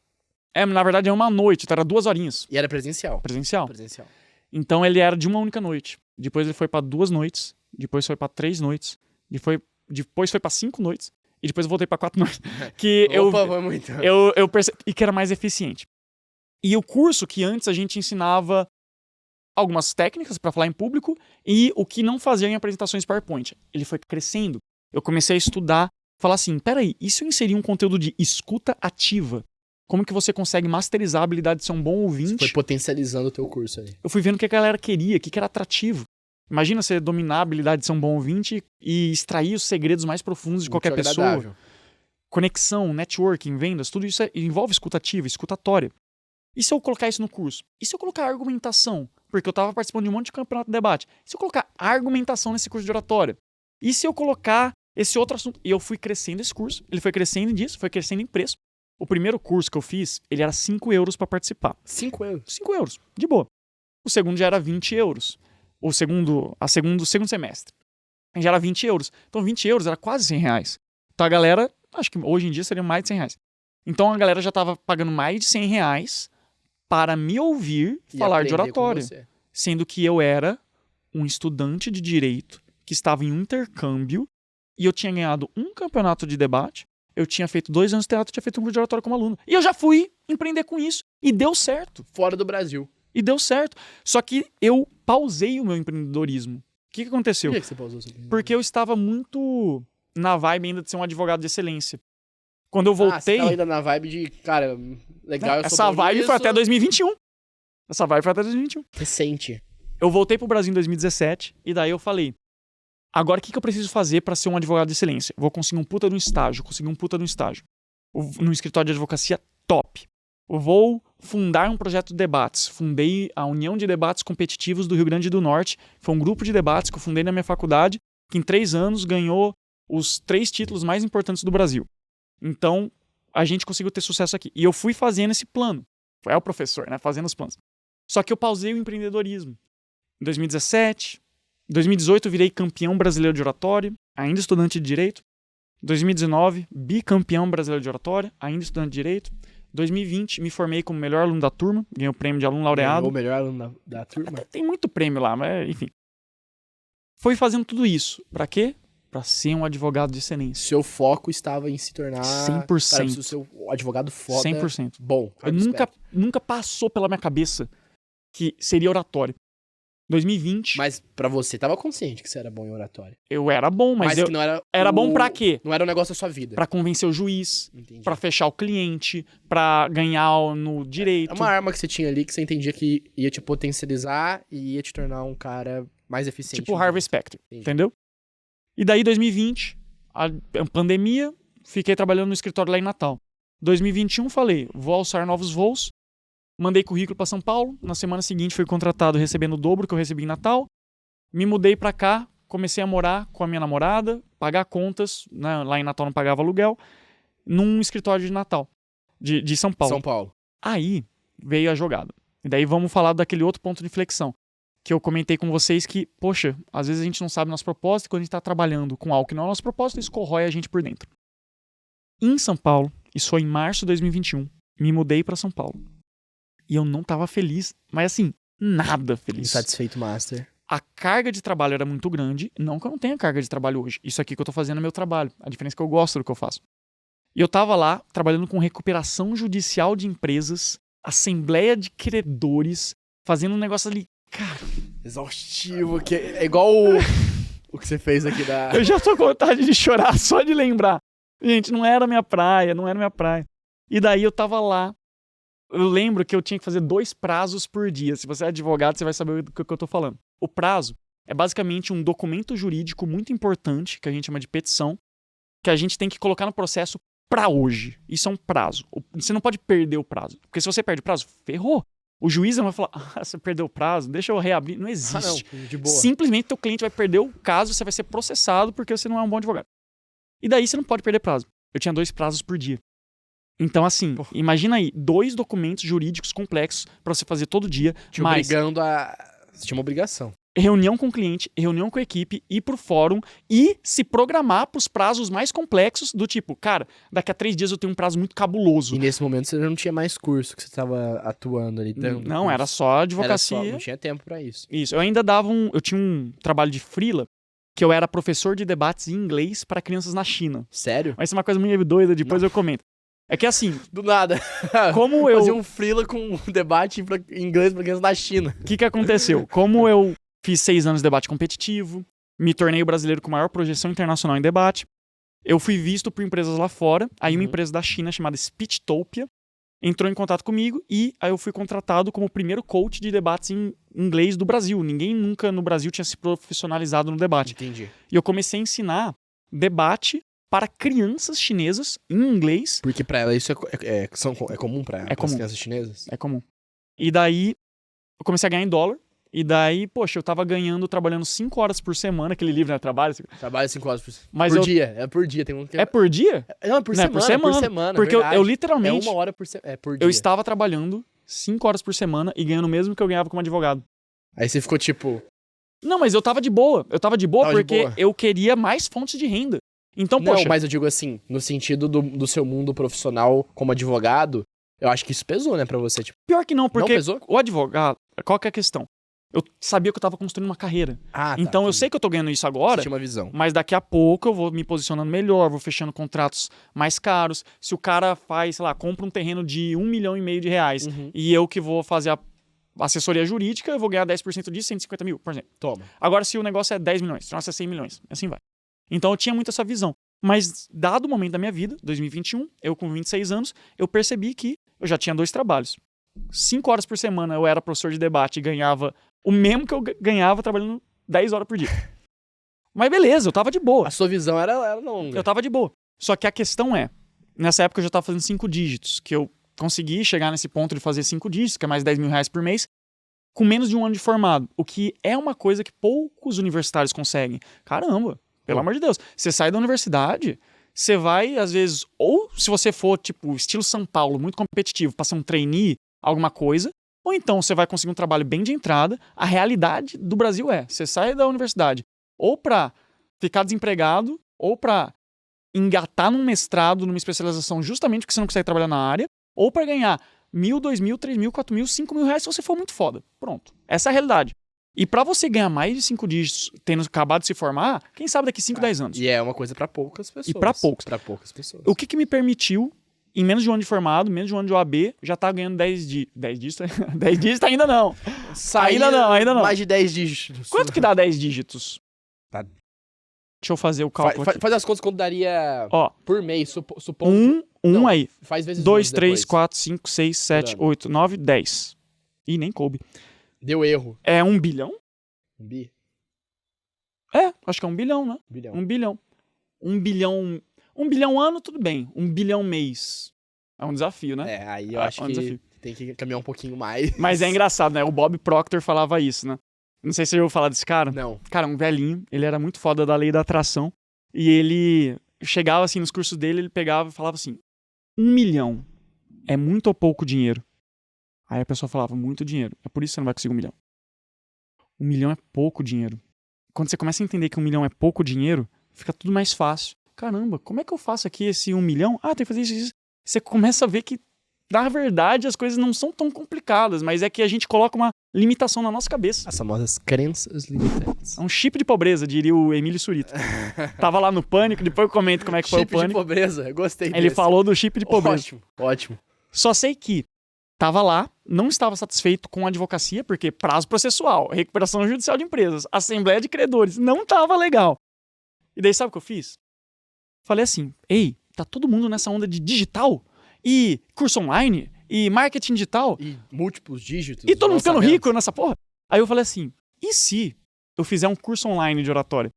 Na verdade é uma noite, então era 2 horinhas. E era presencial. Presencial. Presencial. Então ele era de uma única noite. Depois ele foi pra 2 noites. Depois foi pra 3 noites. Depois foi pra 5 noites. E depois eu voltei pra 4 noites. Que Opa, foi muito. eu percebi que era mais eficiente. E o curso que antes a gente ensinava algumas técnicas pra falar em público e o que não fazer em apresentações PowerPoint. Ele foi crescendo. Eu comecei a estudar, falar assim, peraí, e se eu inserir um conteúdo de escuta ativa? Como que você consegue masterizar a habilidade de ser um bom ouvinte? Você foi potencializando o teu curso ali. Eu fui vendo o que a galera queria, o que era atrativo. Imagina você dominar a habilidade de ser um bom ouvinte e extrair os segredos mais profundos de qualquer Muito pessoa. agradável. Conexão, networking, vendas, tudo isso envolve escuta ativa, escutatória. E se eu colocar isso no curso? E se eu colocar argumentação? Porque eu estava participando de um monte de campeonato de debate. E se eu colocar argumentação nesse curso de oratória? E se eu colocar esse outro assunto? E eu fui crescendo esse curso, ele foi crescendo disso, foi crescendo em preço. O primeiro curso que eu fiz, ele era 5 euros para participar. 5 euros. 5 euros, de boa. O segundo já era 20 euros. O segundo semestre. já era 20 euros. Então 20 euros era quase 100 reais. Então a galera, acho que hoje em dia seria mais de 100 reais. Então a galera já tava pagando mais de 100 reais para me ouvir E falar de aprender com oratória. você. Sendo que eu era um estudante de direito que estava em um intercâmbio e eu tinha ganhado um campeonato de debate, eu tinha feito 2 anos de teatro, tinha feito um curso de oratória como aluno. E eu já fui empreender com isso. E deu certo. Fora do Brasil. E deu certo. Só que eu pausei o meu empreendedorismo. O que aconteceu? Por que você pausou? Porque eu estava muito na vibe ainda de ser um advogado de excelência. Quando eu voltei... você tava ainda na vibe de, cara, legal, eu sou essa bom vibe nisso. foi até 2021. Essa vibe foi até 2021. Recente. Eu voltei pro Brasil em 2017 e daí eu falei, agora o que eu preciso fazer para ser um advogado de excelência? Vou conseguir um puta de um estágio, num escritório de advocacia top. Eu vou fundar um projeto de debates. Fundei a União de Debates Competitivos do Rio Grande do Norte. Foi um grupo de debates que eu fundei na minha faculdade, que em 3 anos ganhou os 3 títulos mais importantes do Brasil. Então, a gente conseguiu ter sucesso aqui. E eu fui fazendo esse plano. É o professor, né? Fazendo os planos. Só que eu pausei o empreendedorismo. Em 2017, 2018 eu virei campeão brasileiro de oratória, ainda estudante de direito. 2019, bicampeão brasileiro de oratória, ainda estudante de direito. 2020, me formei como melhor aluno da turma, ganhei o prêmio de aluno laureado. O melhor aluno da turma. Tem muito prêmio lá, mas enfim. Foi fazendo tudo isso. Pra quê? Pra ser um advogado de excelência. Seu foco estava em se tornar... 100%. Cara, o seu advogado foda. 100%. Bom. Nunca passou pela minha cabeça que seria oratório. 2020... Mas pra você, tava consciente que você era bom em oratória. Eu era bom, mas eu... que não era... Era bom pra quê? Não era um negócio da sua vida. Pra convencer o juiz, Entendi. pra fechar o cliente, pra ganhar no direito. É uma arma que você tinha ali que você entendia que ia te potencializar e ia te tornar um cara mais eficiente. Tipo Harvey Specter, Entendi. entendeu? E daí 2020, a pandemia, fiquei trabalhando no escritório lá em Natal. 2021 falei, vou alçar novos voos. Mandei currículo pra São Paulo. Na semana seguinte fui contratado recebendo o dobro que eu recebi em Natal. Me mudei pra cá, comecei a morar com a minha namorada, pagar contas, né? Lá em Natal não pagava aluguel, num escritório de Natal, de São Paulo. São Paulo. Aí veio a jogada. E daí vamos falar daquele outro ponto de inflexão, que eu comentei com vocês que, poxa, às vezes a gente não sabe nosso propósito e quando a gente tá trabalhando com algo que não é nosso propósito, isso corrói a gente por dentro. Em São Paulo, isso foi em março de 2021, me mudei pra São Paulo. E eu não tava feliz, mas assim, nada feliz. Insatisfeito master. A carga de trabalho era muito grande, não que eu não tenha carga de trabalho hoje. Isso aqui que eu tô fazendo é meu trabalho, a diferença é que eu gosto do que eu faço. E eu tava lá, trabalhando com recuperação judicial de empresas, assembleia de credores, fazendo um negócio ali, cara... Exaustivo, que é igual o que você fez aqui da... Eu já tô com vontade de chorar só de lembrar. Gente, não era minha praia. E daí eu tava lá, eu lembro que eu tinha que fazer 2 prazos por dia. Se você é advogado, você vai saber do que eu tô falando. O prazo é basicamente um documento jurídico muito importante, que a gente chama de petição, que a gente tem que colocar no processo pra hoje. Isso é um prazo. Você não pode perder o prazo. Porque se você perde o prazo, ferrou. O juiz não vai falar, você perdeu o prazo, deixa eu reabrir. Não existe. Não, de boa. Simplesmente teu cliente vai perder o caso, você vai ser processado porque você não é um bom advogado. E daí você não pode perder prazo. Eu tinha 2 prazos por dia. Então, assim, imagina aí, 2 documentos jurídicos complexos pra você fazer todo dia, mas obrigando a... Você tinha uma obrigação. reunião com o cliente, reunião com a equipe, ir pro fórum e se programar pros prazos mais complexos do tipo, cara, daqui a 3 dias eu tenho um prazo muito cabuloso. E nesse momento você não tinha mais curso que você tava atuando ali. Não, era só advocacia. Não tinha tempo pra isso. Isso, eu ainda eu tinha um trabalho de freela, que eu era professor de debates em inglês para crianças na China. Sério? Mas isso é uma coisa meio doida, depois eu comento. É que assim, Do nada. como eu... Fazia um freela com um debate em inglês pra crianças da China. O que aconteceu? Como eu fiz 6 anos de debate competitivo, me tornei o brasileiro com maior projeção internacional em debate, eu fui visto por empresas lá fora, aí uma empresa da China chamada Speechtopia entrou em contato comigo e aí eu fui contratado como o primeiro coach de debates em inglês do Brasil. Ninguém nunca no Brasil tinha se profissionalizado no debate. Entendi. E eu comecei a ensinar debate para crianças chinesas em inglês. Porque pra ela isso é comum pra as comum. crianças chinesas? É comum. E daí eu comecei a ganhar em dólar. E daí, poxa, eu tava trabalhando 5 horas por semana, aquele livro, né? Trabalho. Trabalha 5 horas Mas dia. É por dia. Tem um que... É por dia? Não, é por Não, é semana. por semana. Por semana, porque verdade. eu literalmente... É 1 hora por semana. É por dia. Eu estava trabalhando 5 horas por semana e ganhando o mesmo que eu ganhava como advogado. Aí você ficou tipo... Não, mas eu tava de boa. Eu tava de boa Tava de porque boa. eu queria mais fontes de renda. Então, Não, poxa, mas eu digo assim, no sentido do seu mundo profissional como advogado, eu acho que isso pesou, né, pra você, tipo, pior que não, porque não pesou? o advogado, qual que é a questão? Eu sabia que eu tava construindo uma carreira. Ah, Então eu entendi. sei que eu tô ganhando isso Você agora, tinha uma visão. mas daqui a pouco eu vou me posicionando melhor, vou fechando contratos mais caros. Se o cara faz, sei lá, compra um terreno de 1,5 milhão de reais Uhum. e eu que vou fazer a assessoria jurídica, eu vou ganhar 10% disso, 150 mil, por exemplo. Toma. Agora, se o negócio é 10 milhões, se o negócio é 100 milhões, assim vai. Então eu tinha muito essa visão. Mas, dado o momento da minha vida, 2021, eu com 26 anos, eu percebi que eu já tinha 2 trabalhos. 5 horas por semana eu era professor de debate e ganhava o mesmo que eu ganhava trabalhando 10 horas por dia. Mas beleza, eu tava de boa. A sua visão era longa. Eu tava de boa. Só que a questão é, nessa época eu já tava fazendo 5 dígitos, que eu consegui chegar nesse ponto de fazer 5 dígitos, que é mais 10 mil reais por mês, com menos de um ano de formado. O que é uma coisa que poucos universitários conseguem. Caramba, pelo amor de Deus. Você sai da universidade, você vai, às vezes, ou se você for, tipo, estilo São Paulo, muito competitivo, pra ser um trainee, alguma coisa, ou então você vai conseguir um trabalho bem de entrada. A realidade do Brasil é, você sai da universidade ou pra ficar desempregado, ou pra engatar num mestrado, numa especialização justamente porque você não consegue trabalhar na área, ou pra ganhar 1.000, 2.000, 3.000, 4.000, 5.000 reais se você for muito foda. Pronto. Essa é a realidade. E pra você ganhar mais de 5 dígitos tendo acabado de se formar, quem sabe daqui 5, 10 anos. E é uma coisa pra poucas pessoas. E pra poucos. Pra poucas pessoas. O que me permitiu, em menos de um ano de formado, menos de um ano de OAB, já tá ganhando 10 dígitos. 10 dígitos ainda não. Ainda não. Mais de 10 dígitos. Quanto que dá 10 dígitos? Tá. Deixa eu fazer o cálculo aqui. Faz as contas quanto daria Ó, por mês, supondo. um Não, aí. Faz vezes 2, 2 3, depois. 4, 5, 6, 7, ano. 8, 9, 10. Ih, nem coube. Deu erro. É 1 bilhão? Um bi? É, acho que é 1 bilhão, né? Bilhão. 1 bilhão. 1 bilhão. 1 bilhão ano, tudo bem. 1 bilhão mês. É um desafio, né? É, aí eu É acho um que desafio. tem que caminhar um pouquinho mais. Mas é engraçado, né? O Bob Proctor falava isso, né? Não sei se você já ouviu falar desse cara. Não. Cara, um velhinho. Ele era muito foda da lei da atração. E ele chegava assim nos cursos dele, ele pegava e falava assim: 1 milhão é muito ou pouco dinheiro? Aí a pessoa falava: muito dinheiro. É por isso que você não vai conseguir 1 milhão. 1 milhão é pouco dinheiro. Quando você começa a entender que 1 milhão é pouco dinheiro, fica tudo mais fácil. Caramba, como é que eu faço aqui esse 1 milhão? Ah, tem que fazer isso. Você começa a ver que, na verdade, as coisas não são tão complicadas, mas é que a gente coloca uma limitação na nossa cabeça. As famosas crenças limitantes. É um chip de pobreza, diria o Emílio Surita. Tava lá no Pânico, depois eu comento como é que foi o Chip de Pânico. pobreza, eu gostei Ele desse. falou do chip de pobreza. Ótimo, ótimo. Só sei que tava lá, não estava satisfeito com a advocacia, porque prazo processual, recuperação judicial de empresas, assembleia de credores, não tava legal. E daí sabe o que eu fiz? Falei assim: ei, tá todo mundo nessa onda de digital? E curso online? E marketing digital? E múltiplos dígitos. E todo mundo ficando lançamentos. rico nessa porra? Aí eu falei assim: e se eu fizer um curso online de oratória?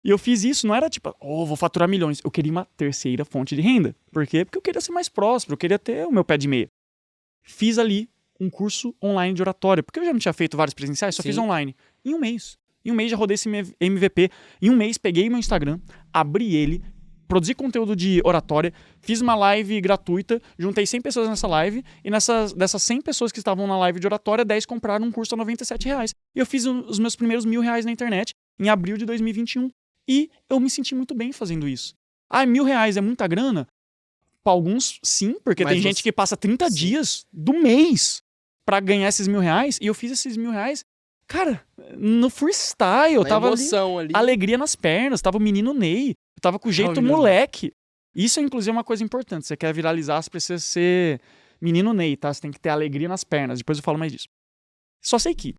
E eu fiz isso, não era tipo, vou faturar milhões. Eu queria uma terceira fonte de renda. Por quê? Porque eu queria ser mais próspero, eu queria ter o meu pé de meia. Fiz ali um curso online de oratória, porque eu já não tinha feito vários presenciais, só Sim. fiz online. Em um mês. Em um mês já rodei esse MVP. Em um mês peguei meu Instagram, abri ele, produzi conteúdo de oratória, fiz uma live gratuita, juntei 100 pessoas nessa live, e dessas 100 pessoas que estavam na live de oratória, 10 compraram um curso a R$97. E eu fiz os meus primeiros R$1.000 na internet em abril de 2021. E eu me senti muito bem fazendo isso. Ah, R$1.000 é muita grana? Para alguns, sim, porque Mas tem você- gente que passa 30 Sim. dias do mês pra ganhar esses R$1.000, e eu fiz esses R$1.000, cara, no freestyle, eu Na tava ali, emoção ali. alegria nas pernas, tava o menino Ney, eu tava com o jeito menino moleque. Isso, inclusive, é uma coisa importante. Você quer viralizar, você precisa ser menino Ney, tá? Você tem que ter alegria nas pernas. Depois eu falo mais disso. Só sei que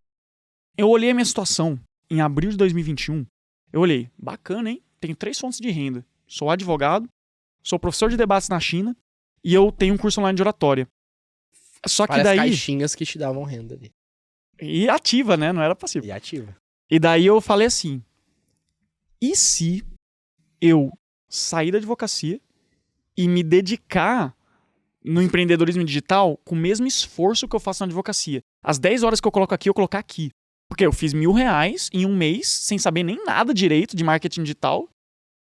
eu olhei a minha situação em abril de 2021. Eu olhei, bacana, hein? Tenho 3 fontes de renda. Sou advogado, sou professor de debates na China e eu tenho um curso online de oratória. Só que Várias daí... caixinhas que te davam renda ali. E ativa, né? Não era passiva. E ativa. E daí eu falei assim, e se eu sair da advocacia e me dedicar no empreendedorismo digital com o mesmo esforço que eu faço na advocacia? As 10 horas que eu coloco aqui, eu colocar aqui. Porque eu fiz R$1.000 em um mês, sem saber nem nada direito de marketing digital.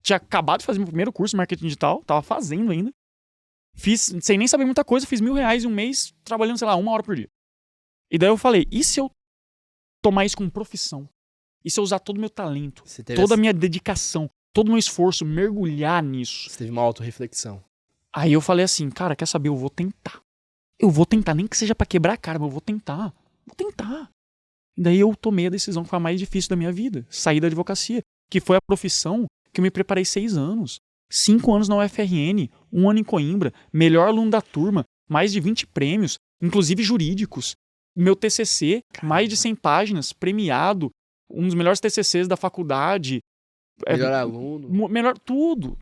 Tinha acabado de fazer meu primeiro curso de marketing digital, tava fazendo ainda. Fiz, sem nem saber muita coisa, fiz R$1.000 em um mês, trabalhando, sei lá, 1 hora por dia. E daí eu falei, e se eu tomar isso como profissão? E se eu usar todo o meu talento, Você teve toda a minha dedicação, todo o meu esforço, mergulhar nisso. Você teve uma autorreflexão. Aí eu falei assim, cara, quer saber? Eu vou tentar. Eu vou tentar, nem que seja pra quebrar a cara, mas eu vou tentar. Vou tentar. E daí eu tomei a decisão que foi a mais difícil da minha vida. Sair da advocacia, que foi a profissão que eu me preparei 6 anos. 5 anos na UFRN, 1 ano em Coimbra, melhor aluno da turma, mais de 20 prêmios, inclusive jurídicos. Meu TCC, mais de 100 páginas, premiado, um dos melhores TCCs da faculdade. Melhor aluno. Melhor, tudo.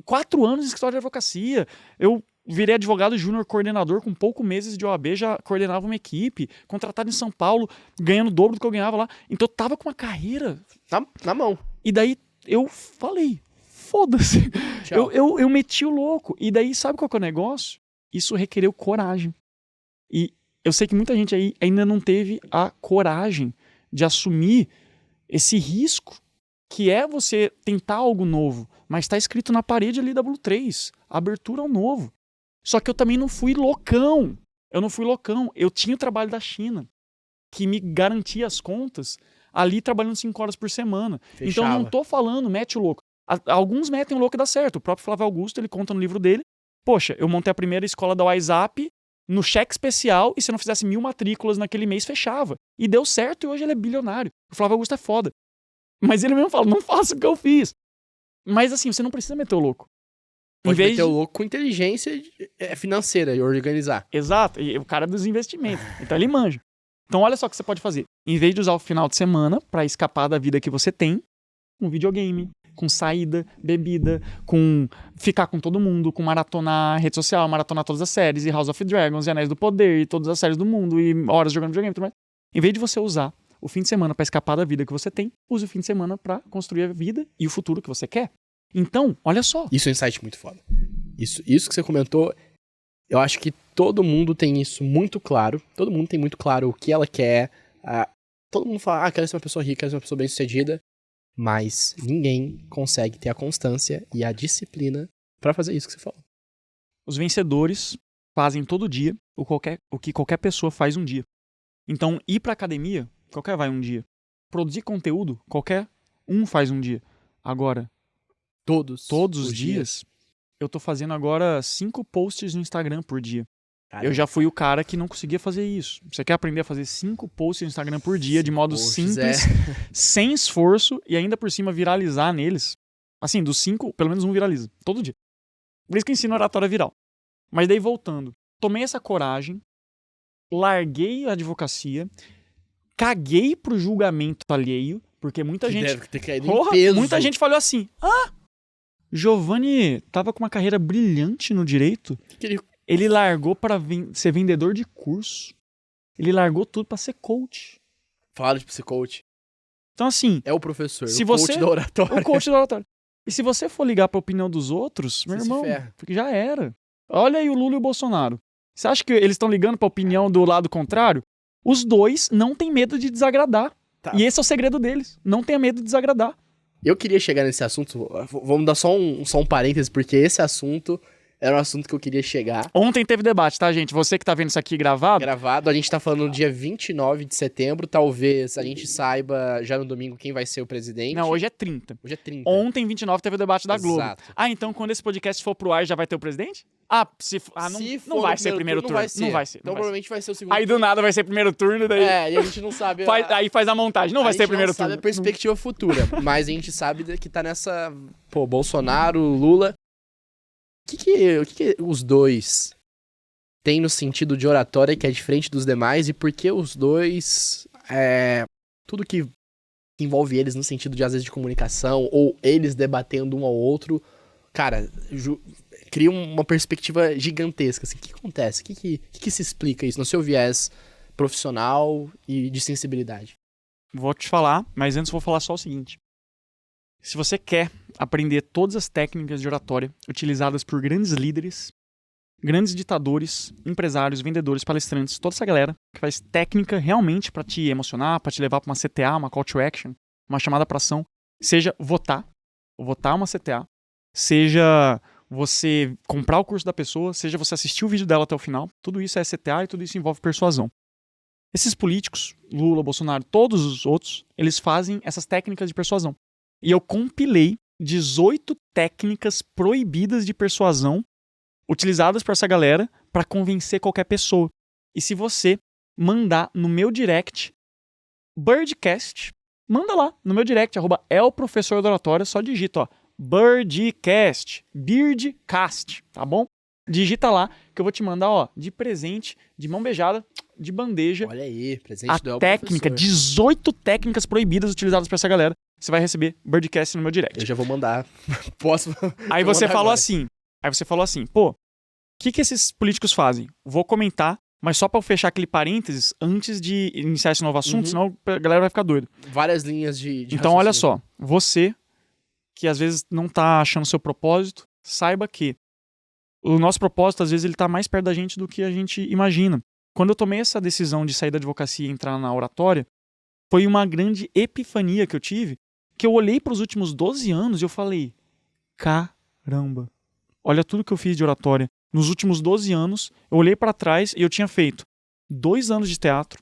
4 anos de escritório de advocacia. Eu virei advogado júnior coordenador com poucos meses de OAB, já coordenava uma equipe, contratado em São Paulo, ganhando o dobro do que eu ganhava lá. Então eu tava com uma carreira Na mão. e daí eu falei, foda-se. Tchau. Eu meti o louco. E daí, sabe qual que é o negócio? Isso requereu coragem. E eu sei que muita gente aí ainda não teve a coragem de assumir esse risco, que é você tentar algo novo. Mas tá escrito na parede ali da Blue 3, abertura ao novo. Só que eu também não fui loucão. Eu tinha o trabalho da China, que me garantia as contas ali trabalhando 5 horas por semana. Fechava. Então eu não tô falando, mete o louco. Alguns metem o louco e dá certo. O próprio Flávio Augusto, ele conta no livro dele, poxa, eu montei a primeira escola da WhatsApp no cheque especial e se eu não fizesse 1000 matrículas naquele mês, fechava. E deu certo e hoje ele é bilionário. O Flávio Augusto é foda. Mas ele mesmo fala, não faça o que eu fiz. Mas assim, você não precisa meter o louco. Pode meter o louco com inteligência financeira e organizar. Exato, e o cara é dos investimentos, então ele manja. Então olha só o que você pode fazer. Em vez de usar o final de semana pra escapar da vida que você tem, com videogame, com saída, bebida, com ficar com todo mundo, com maratonar rede social, maratonar todas as séries, e House of Dragons, e Anéis do Poder, e todas as séries do mundo, e horas jogando videogame e tudo mais. Em vez de você usar o fim de semana pra escapar da vida que você tem, use o fim de semana pra construir a vida e o futuro que você quer. Então, olha só. Isso é um insight muito foda. Isso que você comentou, eu acho que todo mundo tem isso muito claro. Todo mundo tem muito claro o que ela quer. Todo mundo fala, quero ser uma pessoa rica, quero ser uma pessoa bem-sucedida. Mas ninguém consegue ter a constância e a disciplina pra fazer isso que você falou. Os vencedores fazem todo dia o que qualquer pessoa faz um dia. Então, ir pra academia, qualquer vai um dia. Produzir conteúdo, qualquer um faz um dia. Agora, Todos os dias, eu tô fazendo agora 5 posts no Instagram por dia. Caramba. Eu já fui o cara que não conseguia fazer isso. Você quer aprender a fazer 5 posts no Instagram por dia, de modo simples, sem esforço, e ainda por cima viralizar neles? Assim, dos 5, pelo menos um viraliza. Todo dia. Por isso que eu ensino oratória viral. Mas daí, voltando. Tomei essa coragem, larguei a advocacia, caguei pro julgamento alheio, porque muita Que gente... deve ter caído em peso. Muita gente falou assim, Giovanni tava com uma carreira brilhante no direito. Ele largou para ser vendedor de curso. Ele largou tudo para ser coach. Falaram de ser coach. Então, assim... É o professor, se o você, coach da oratória. O coach da oratória. E se você for ligar pra opinião dos outros, meu irmão, porque já era. Olha aí o Lula e o Bolsonaro. Você acha que eles estão ligando pra opinião do lado contrário? Os dois não têm medo de desagradar. Tá. E esse é o segredo deles. Não tenha medo de desagradar. Eu queria chegar nesse assunto, vamos dar só um parêntese, porque esse assunto era um assunto que eu queria chegar. Ontem teve debate, tá, gente? Você que tá vendo isso aqui gravado. A gente tá falando no dia 29 de setembro, talvez a gente saiba já no domingo quem vai ser o presidente. Não, hoje é 30. Hoje é 30. Ontem, 29, teve o debate da Globo. Exato. Então quando esse podcast for pro ar, já vai ter o presidente? Não vai ser primeiro turno. Não vai ser. Então provavelmente vai ser o segundo Aí do nada vai ser primeiro turno, daí... e a gente não sabe... Aí faz a montagem. Não vai ser primeiro turno. A gente não sabe a perspectiva futura, mas a gente sabe que tá nessa... Bolsonaro, Lula... O que os dois têm no sentido de oratória que é diferente dos demais e por que os dois... tudo que envolve eles no sentido de, às vezes, de comunicação ou eles debatendo um ao outro, cara, cria uma perspectiva gigantesca. Assim, o que acontece? O que se explica isso no seu viés profissional e de sensibilidade? Vou te falar, mas antes vou falar só o seguinte. Se você quer aprender todas as técnicas de oratória utilizadas por grandes líderes, grandes ditadores, empresários, vendedores, palestrantes, toda essa galera que faz técnica realmente pra te emocionar, pra te levar pra uma CTA, uma call to action, uma chamada pra ação, seja votar uma CTA, seja você comprar o curso da pessoa, seja você assistir o vídeo dela até o final, tudo isso é CTA e tudo isso envolve persuasão. Esses políticos, Lula, Bolsonaro, todos os outros, eles fazem essas técnicas de persuasão. E eu compilei 18 técnicas proibidas de persuasão utilizadas por essa galera para convencer qualquer pessoa. E se você mandar no meu direct, Birdcast, manda lá no meu direct, @elprofessordoratória, só digita, Birdcast, tá bom? Digita lá que eu vou te mandar, de presente, de mão beijada, de bandeja. Olha aí, presente a do El técnica, Professor. 18 técnicas proibidas utilizadas por essa galera. Você vai receber Birdcast no meu direct. Eu já vou mandar. Posso? Aí Vou você mandar falou agora. assim, pô, o que esses políticos fazem? Vou comentar, mas só pra eu fechar aquele parênteses antes de iniciar esse novo assunto, senão a galera vai ficar doida. Várias linhas de Então, olha raciocínio. só, você que às vezes não tá achando seu propósito, saiba que o nosso propósito, às vezes, ele tá mais perto da gente do que a gente imagina. Quando eu tomei essa decisão de sair da advocacia e entrar na oratória, foi uma grande epifania que eu tive, que eu olhei para os últimos 12 anos e eu falei, caramba, olha tudo que eu fiz de oratória. Nos últimos 12 anos, eu olhei para trás e eu tinha feito 2 anos de teatro,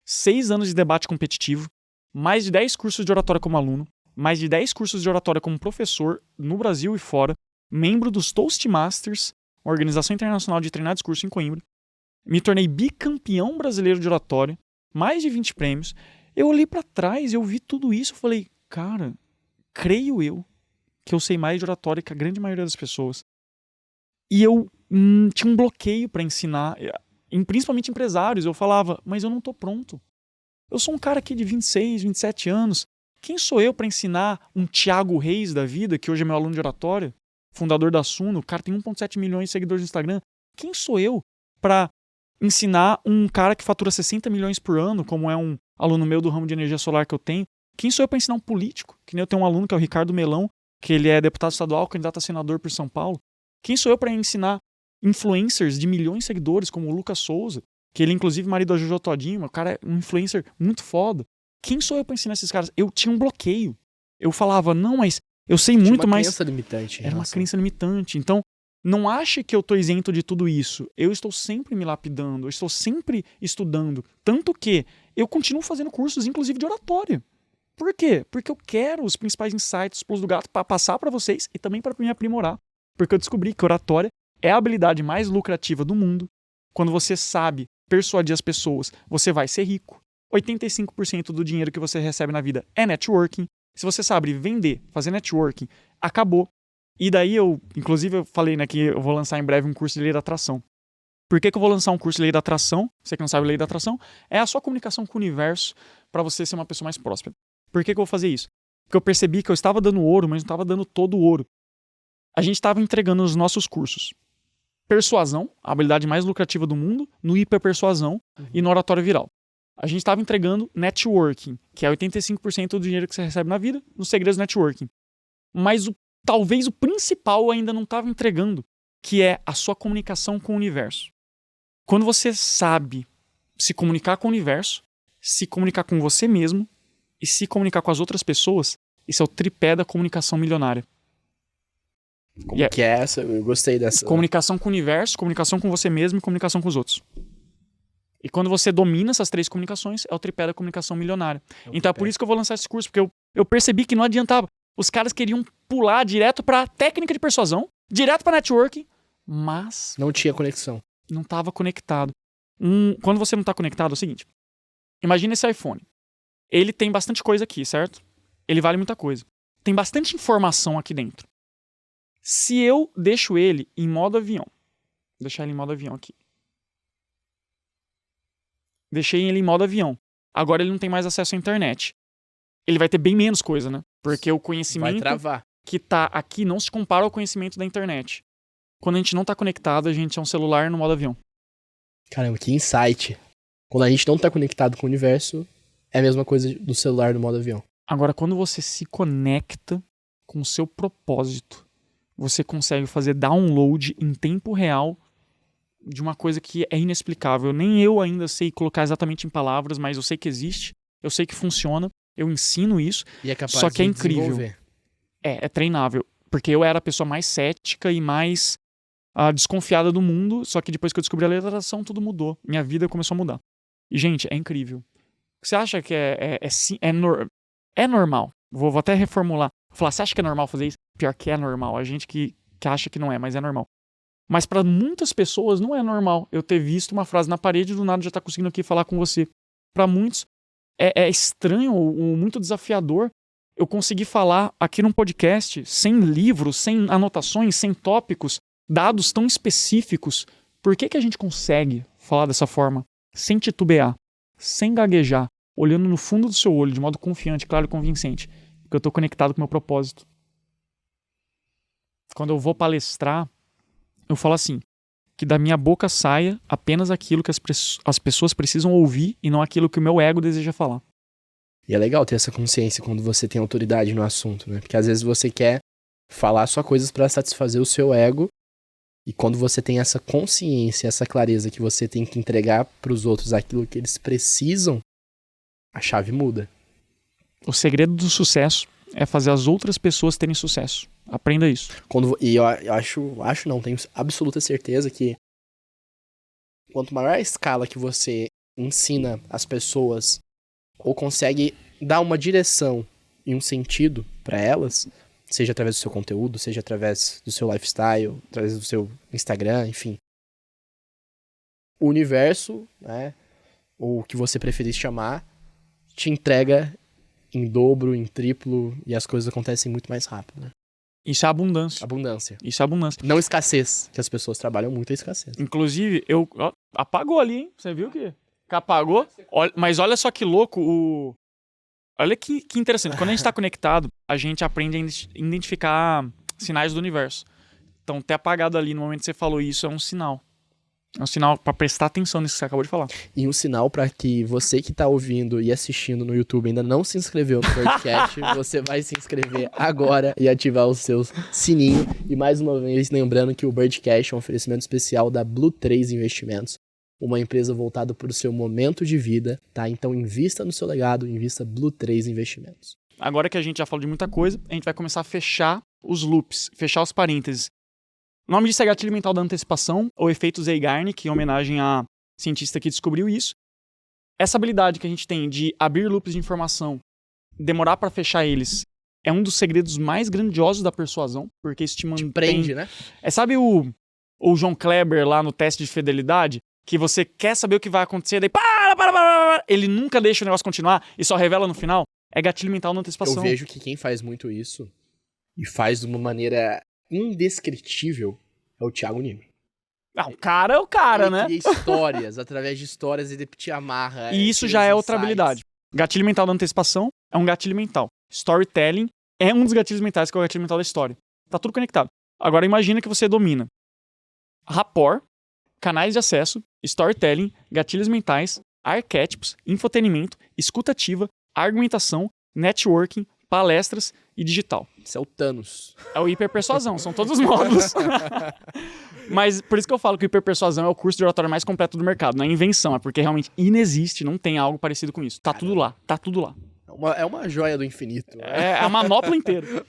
6 anos de debate competitivo, mais de 10 cursos de oratória como aluno, mais de 10 cursos de oratória como professor no Brasil e fora, membro dos Toastmasters, Organização Internacional de Treinar Discurso em Coimbra, me tornei bicampeão brasileiro de oratória, mais de 20 prêmios. Eu olhei pra trás, eu vi tudo isso, eu falei, cara, creio eu que eu sei mais de oratória que a grande maioria das pessoas. E eu tinha um bloqueio pra ensinar, principalmente empresários. Eu falava, mas eu não tô pronto. Eu sou um cara aqui de 26, 27 anos. Quem sou eu pra ensinar um Thiago Reis da vida, que hoje é meu aluno de oratória, fundador da Suno, o cara tem 1,7 milhões de seguidores no Instagram. Quem sou eu pra ensinar um cara que fatura 60 milhões por ano, como é um aluno meu do ramo de energia solar que eu tenho? Quem sou eu para ensinar um político? Que nem eu tenho um aluno que é o Ricardo Melão, que ele é deputado estadual, candidato a senador por São Paulo. Quem sou eu para ensinar influencers de milhões de seguidores, como o Lucas Souza, que ele é inclusive marido da Jojo Todinho, o cara é um influencer muito foda. Quem sou eu para ensinar esses caras? Eu tinha um bloqueio. Eu falava, não, mas eu sei muito mais. Era uma crença limitante. Era uma crença limitante. Então, não ache que eu estou isento de tudo isso. Eu estou sempre me lapidando, eu estou sempre estudando. Tanto que eu continuo fazendo cursos, inclusive de oratória. Por quê? Porque eu quero os principais insights, os pulos do gato, para passar para vocês e também para me aprimorar. Porque eu descobri que oratória é a habilidade mais lucrativa do mundo. Quando você sabe persuadir as pessoas, você vai ser rico. 85% do dinheiro que você recebe na vida é networking. Se você sabe vender, fazer networking, acabou. E daí inclusive eu falei, que eu vou lançar em breve um curso de lei da atração. Por que eu vou lançar um curso de lei da atração? Você que não sabe lei da atração, é a sua comunicação com o universo para você ser uma pessoa mais próspera. Por que eu vou fazer isso? Porque eu percebi que eu estava dando ouro, mas não estava dando todo o ouro. A gente estava entregando nos nossos cursos persuasão, a habilidade mais lucrativa do mundo, no hiperpersuasão e no oratório viral. A gente estava entregando networking, que é 85% do dinheiro que você recebe na vida, nos segredos do networking. Mas talvez o principal eu ainda não estava entregando, que é a sua comunicação com o universo. Quando você sabe se comunicar com o universo, se comunicar com você mesmo e se comunicar com as outras pessoas, isso é o tripé da comunicação milionária. Como que é essa? Eu gostei dessa. Comunicação com o universo, comunicação com você mesmo e comunicação com os outros. E quando você domina essas 3 comunicações, é o tripé da comunicação milionária. Então é por isso que eu vou lançar esse curso, porque eu percebi que não adiantava. Os caras queriam pular direto pra técnica de persuasão, direto pra networking, mas não tinha conexão. Não estava conectado. Quando você não está conectado, é o seguinte. Imagina esse iPhone. Ele tem bastante coisa aqui, certo? Ele vale muita coisa. Tem bastante informação aqui dentro. Se eu deixo ele em modo avião, vou deixar ele em modo avião aqui. Deixei ele em modo avião. Agora ele não tem mais acesso à internet. Ele vai ter bem menos coisa, né? Porque o conhecimento que tá aqui não se compara ao conhecimento da internet. Quando a gente não tá conectado, a gente é um celular no modo avião. Caramba, que insight. Quando a gente não tá conectado com o universo, é a mesma coisa do celular no modo avião. Agora, quando você se conecta com o seu propósito, você consegue fazer download em tempo real de uma coisa que é inexplicável. Nem eu ainda sei colocar exatamente em palavras, mas eu sei que existe, eu sei que funciona, eu ensino isso, e é capaz só que é incrível. Desenvolver. É treinável, porque eu era a pessoa mais cética e mais desconfiada do mundo, só que depois que eu descobri a lei da atração, tudo mudou. Minha vida começou a mudar. E, gente, é incrível. Você acha que é normal? Vou até reformular. Vou falar, você acha que é normal fazer isso? Pior que é normal. A gente que acha que não é, mas é normal. Mas para muitas pessoas não é normal eu ter visto uma frase na parede e do nada já tá conseguindo aqui falar com você. Para muitos é estranho ou muito desafiador eu conseguir falar aqui num podcast sem livros, sem anotações, sem tópicos, dados tão específicos. Por que a gente consegue falar dessa forma? Sem titubear, sem gaguejar, olhando no fundo do seu olho de modo confiante, claro e convincente. Porque eu estou conectado com o meu propósito. Quando eu vou palestrar, eu falo assim, que da minha boca saia apenas aquilo que as pessoas precisam ouvir e não aquilo que o meu ego deseja falar. E é legal ter essa consciência quando você tem autoridade no assunto, né? Porque às vezes você quer falar só coisas para satisfazer o seu ego, e quando você tem essa consciência, essa clareza que você tem que entregar para os outros aquilo que eles precisam, a chave muda. O segredo do sucesso é fazer as outras pessoas terem sucesso. Aprenda isso. E eu acho não, tenho absoluta certeza que quanto maior a escala que você ensina as pessoas ou consegue dar uma direção e um sentido para elas, seja através do seu conteúdo, seja através do seu lifestyle, através do seu Instagram, enfim. O universo, né, ou o que você preferir chamar, te entrega em dobro, em triplo, e as coisas acontecem muito mais rápido, né? Isso é abundância. Abundância. Isso é abundância. Não escassez, que as pessoas trabalham muito a escassez. Inclusive, apagou ali, hein? Você viu que apagou? Mas olha só que louco Olha que interessante. Quando a gente está conectado, a gente aprende a identificar sinais do universo. Então, ter apagado ali no momento que você falou isso é um sinal. É um sinal para prestar atenção nisso que você acabou de falar. E um sinal para que você que está ouvindo e assistindo no YouTube ainda não se inscreveu no podcast, você vai se inscrever agora e ativar o seu sininho. E mais uma vez, lembrando que o Birdcast é um oferecimento especial da Blue 3 Investimentos, uma empresa voltada para o seu momento de vida, tá? Então invista no seu legado, invista Blue 3 Investimentos. Agora que a gente já falou de muita coisa, a gente vai começar a fechar os loops, fechar os parênteses. O nome disso é gatilho mental da antecipação, ou efeito Zeigarnik, em homenagem a cientista que descobriu isso. Essa habilidade que a gente tem de abrir loops de informação, demorar para fechar eles, é um dos segredos mais grandiosos da persuasão, porque isso te mantém... Te prende, né? Sabe o João Kleber lá no teste de fidelidade? Que você quer saber o que vai acontecer, daí para, ele nunca deixa o negócio continuar e só revela no final. É gatilho mental na antecipação. Eu vejo que quem faz muito isso, e faz de uma maneira indescritível, é o Thiago Nigro. O cara é o cara, ele né? Cria histórias, através de histórias ele te amarra. E isso já é outra insights. habilidade. Gatilho mental da antecipação é um gatilho mental. Storytelling é um dos gatilhos mentais, que é o gatilho mental da história. Tá tudo conectado. Agora imagina que você domina rapport, canais de acesso, storytelling, gatilhos mentais, arquétipos, infotenimento, escutativa, argumentação, networking, palestras e digital. Isso é o Thanos. É o hiperpersuasão, são todos os módulos. Mas por isso que eu falo que o hiperpersuasão é o curso de oratória mais completo do mercado. Não é invenção, é porque realmente inexiste, não tem algo parecido com isso. Tá tudo lá, tá tudo lá. É uma joia do infinito. É a manopla inteira.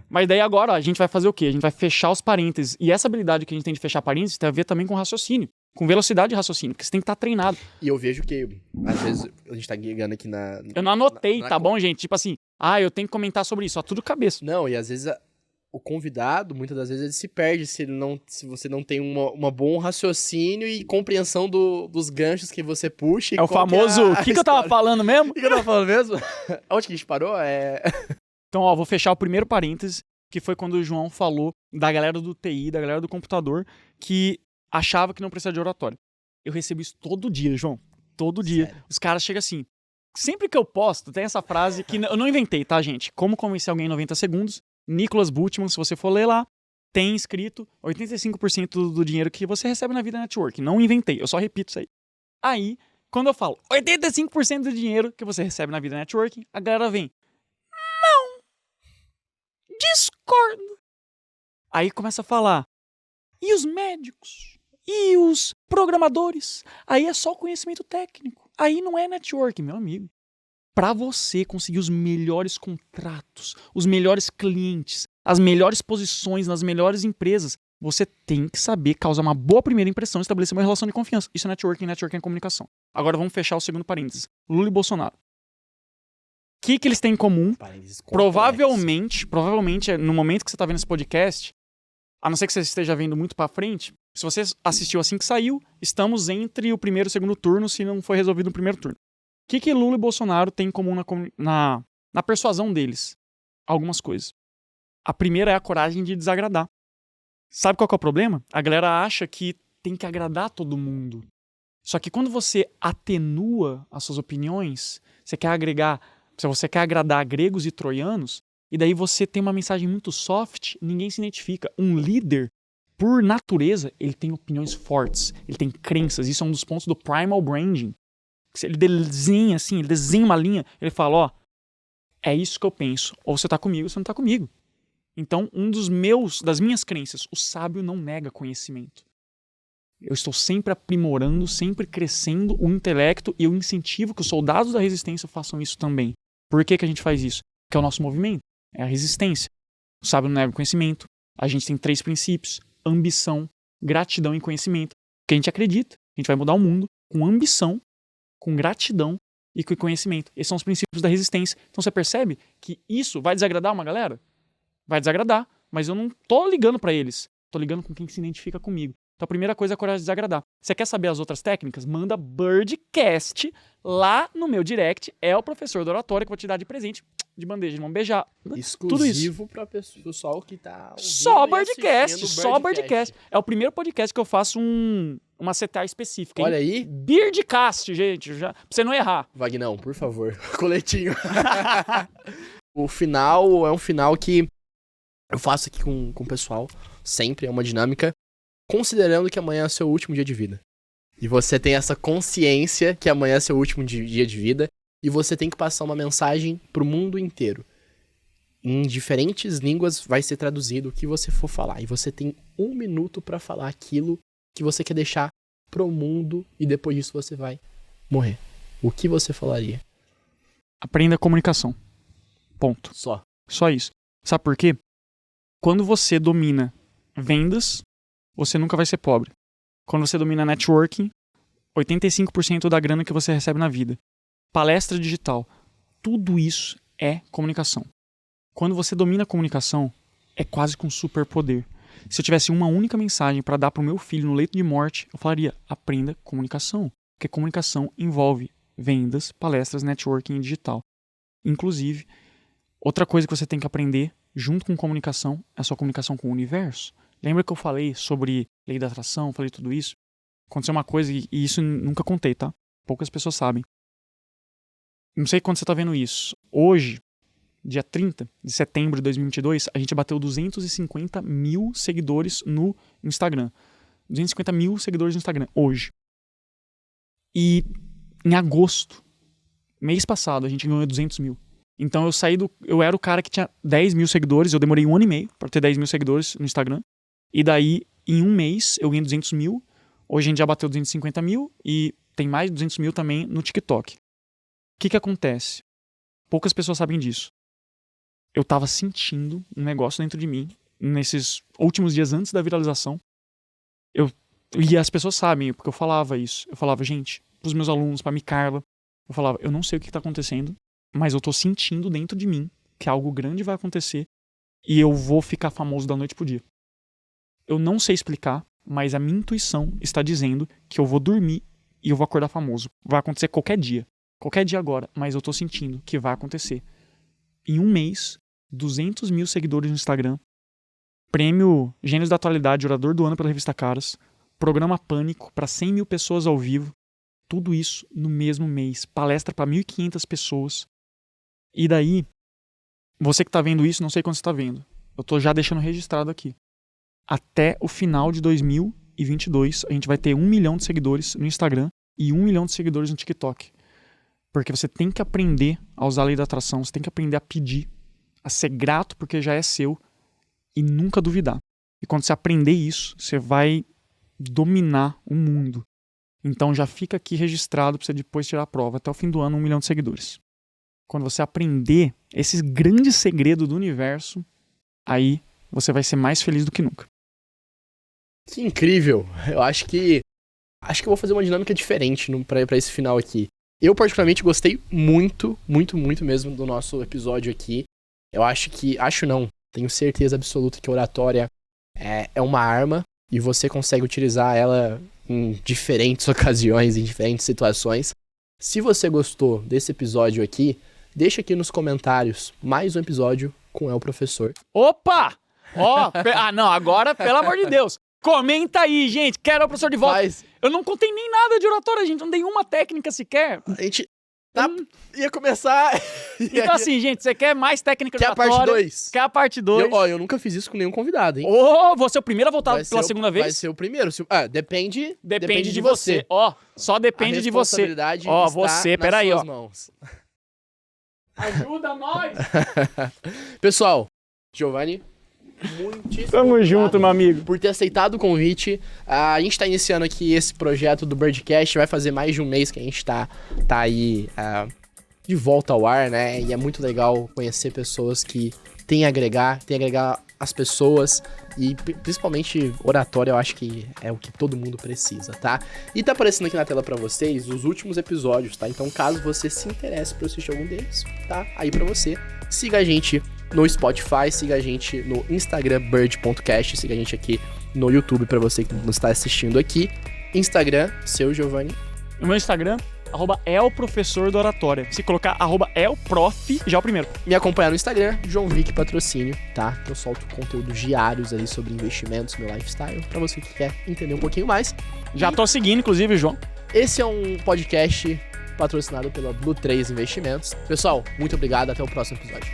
Mas daí agora, ó, a gente vai fazer o quê? A gente vai fechar os parênteses. E essa habilidade que a gente tem de fechar parênteses tem a ver também com raciocínio. Com velocidade de raciocínio, porque você tem que estar treinado. E eu vejo que, às vezes, a gente tá guiando aqui na... Eu não anotei, tá bom, gente? Tipo assim, eu tenho que comentar sobre isso, ó, tudo cabeça. Não, e às vezes o convidado, muitas das vezes, ele se perde se você não tem uma bom raciocínio e compreensão dos ganchos que você puxa. É o famoso, o que eu tava falando mesmo? O que eu tava falando mesmo? Onde que a gente parou? Então, ó, vou fechar o primeiro parênteses, que foi quando o João falou da galera do TI, da galera do computador, que achava que não precisava de oratória. Eu recebo isso todo dia, João. Todo dia. Sério? Os caras chegam assim. Sempre que eu posto, tem essa frase que eu não inventei, tá, gente? Como convencer alguém em 90 segundos. Nicholas Bultmann, se você for ler lá, tem escrito 85% do dinheiro que você recebe na vida network. Não inventei, eu só repito isso aí. Aí, quando eu falo 85% do dinheiro que você recebe na vida network, a galera vem, não, discordo. Aí começa a falar, e os médicos? E os programadores? Aí é só conhecimento técnico. Aí não é network, meu amigo. Para você conseguir os melhores contratos, os melhores clientes, as melhores posições nas melhores empresas, você tem que saber causar uma boa primeira impressão e estabelecer uma relação de confiança. Isso é networking é comunicação. Agora vamos fechar o segundo parênteses. Lula e Bolsonaro. O que eles têm em comum? Provavelmente, no momento que você está vendo esse podcast, a não ser que você esteja vendo muito para frente, se você assistiu assim que saiu, estamos entre o primeiro e o segundo turno, se não foi resolvido no primeiro turno. O que Lula e Bolsonaro têm em comum na persuasão deles? Algumas coisas. A primeira é a coragem de desagradar. Sabe qual que é o problema? A galera acha que tem que agradar todo mundo. Só que quando você atenua as suas opiniões, você quer agradar gregos e troianos, e daí você tem uma mensagem muito soft, ninguém se identifica. Um líder, por natureza, ele tem opiniões fortes, ele tem crenças. Isso é um dos pontos do primal branding. Ele desenha assim, ele desenha uma linha, ele fala, ó, é isso que eu penso. Ou você tá comigo, ou você não tá comigo. Então, das minhas crenças, o sábio não nega conhecimento. Eu estou sempre aprimorando, sempre crescendo o intelecto e eu incentivo que os soldados da resistência façam isso também. Por que a gente faz isso? Porque é o nosso movimento, é a resistência. O sábio não nega o conhecimento. A gente tem 3 princípios: ambição, gratidão e conhecimento. Porque a gente acredita que a gente vai mudar o mundo com ambição, com gratidão e com conhecimento. Esses são os princípios da resistência. Então você percebe que isso vai desagradar uma galera? Vai desagradar, mas eu não tô ligando pra eles. Tô ligando com quem se identifica comigo. Então a primeira coisa é a coragem de desagradar. Você quer saber as outras técnicas? Manda Birdcast lá no meu direct. É o professor da oratória que eu vou te dar de presente, de bandeja, de mão beijar. Exclusivo para pessoal que tá ouvindo só Birdcast. É o primeiro podcast que eu faço uma CTA específica, hein? Olha aí. Birdcast, gente, pra você não errar. Vagnão, por favor, coletinho. O final é um final que eu faço aqui com o pessoal, sempre é uma dinâmica, considerando que amanhã é seu último dia de vida. E você tem essa consciência que amanhã é seu último dia de vida, e você tem que passar uma mensagem pro mundo inteiro. Em diferentes línguas vai ser traduzido o que você for falar, e você tem 1 minuto pra falar aquilo que você quer deixar pro mundo, e depois disso você vai morrer. O que você falaria? Aprenda a comunicação. Ponto. Só isso. Sabe por quê? Quando você domina vendas, você nunca vai ser pobre. Quando você domina networking, 85% da grana que você recebe na vida. Palestra digital. Tudo isso é comunicação. Quando você domina a comunicação, é quase que um superpoder. Se eu tivesse uma única mensagem para dar pro meu filho no leito de morte, eu falaria: aprenda comunicação. Porque comunicação envolve vendas, palestras, networking e digital. Inclusive, outra coisa que você tem que aprender junto com comunicação é a sua comunicação com o universo. Lembra que eu falei sobre lei da atração, falei tudo isso? Aconteceu uma coisa, e isso nunca contei, tá? Poucas pessoas sabem. Não sei quando você tá vendo isso. Hoje, dia 30 de setembro de 2022, a gente bateu 250 mil seguidores no Instagram. 250 mil seguidores no Instagram, hoje. E em agosto, mês passado, a gente ganhou 200 mil. Então eu era o cara que tinha 10 mil seguidores, eu demorei 1 ano e meio para ter 10 mil seguidores no Instagram. E daí, em 1 mês, eu ganhei 200 mil. Hoje a gente já bateu 250 mil e tem mais de 200 mil também no TikTok. O que acontece? Poucas pessoas sabem disso. Eu tava sentindo um negócio dentro de mim, nesses últimos dias antes da viralização. E as pessoas sabem, porque eu falava isso. Eu falava, gente, pros meus alunos, pra Micarla, eu falava, eu não sei o que tá acontecendo, mas eu tô sentindo dentro de mim que algo grande vai acontecer e eu vou ficar famoso da noite pro dia. Eu não sei explicar, mas a minha intuição está dizendo que eu vou dormir e eu vou acordar famoso. Vai acontecer qualquer dia agora, mas eu tô sentindo que vai acontecer. Em 1 mês, 200 mil seguidores no Instagram, prêmio Gênios da Atualidade, Orador do Ano pela Revista Caras, programa Pânico para 100 mil pessoas ao vivo, tudo isso no mesmo mês, palestra para 1.500 pessoas. E daí, você que tá vendo isso, não sei quando você tá vendo, eu tô já deixando registrado aqui. Até o final de 2022, a gente vai ter 1 milhão de seguidores no Instagram e 1 milhão de seguidores no TikTok. Porque você tem que aprender a usar a lei da atração, você tem que aprender a pedir, a ser grato porque já é seu e nunca duvidar. E quando você aprender isso, você vai dominar o mundo. Então já fica aqui registrado para você depois tirar a prova. Até o fim do ano, 1 milhão de seguidores. Quando você aprender esses grandes segredos do universo, aí você vai ser mais feliz do que nunca. Que incrível. Eu acho que eu vou fazer uma dinâmica diferente pra esse final aqui. Eu, particularmente, gostei muito, muito, muito mesmo do nosso episódio aqui. Eu tenho certeza absoluta que a oratória é uma arma e você consegue utilizar ela em diferentes ocasiões, em diferentes situações. Se você gostou desse episódio aqui, deixa aqui nos comentários mais um episódio com El Professor. Opa! Não, agora, pelo amor de Deus. Comenta aí, gente. Quero o professor de volta. Eu não contei nem nada de oratória, gente. Não dei uma técnica sequer. A gente ia começar... Então assim, gente, você quer mais técnica de oratória? Quer a parte 2? Quer a parte 2? Eu nunca fiz isso com nenhum convidado, hein? Vou ser o primeiro a voltar pela segunda vez? Vai ser o primeiro. Depende de você. Só depende de você. Você, peraí, mãos. Ajuda nós! Pessoal, Giovanni, muitíssimo Tamo junto, meu amigo. Por ter aceitado o convite. A gente tá iniciando aqui esse projeto do Birdcast. Vai fazer mais de um mês que a gente tá aí de volta ao ar, né? E é muito legal conhecer pessoas que têm a agregar as pessoas. E principalmente oratória, eu acho que é o que todo mundo precisa, tá? E tá aparecendo aqui na tela pra vocês os últimos episódios, tá? Então caso você se interesse por assistir algum deles, tá? Aí pra você, siga a gente no Spotify, siga a gente no Instagram bird.cast, siga a gente aqui no YouTube pra você que nos está assistindo aqui. Instagram, seu Giovanni. O meu Instagram, @elprofessor da oratória. Se colocar @elprof, já é o primeiro. Me acompanhar no Instagram, João Vic Patrocínio, tá? Eu solto conteúdos diários ali sobre investimentos, meu lifestyle, pra você que quer entender um pouquinho mais. Já tô seguindo, inclusive, João. Esse é um podcast patrocinado pela Blue 3 Investimentos. Pessoal, muito obrigado, até o próximo episódio.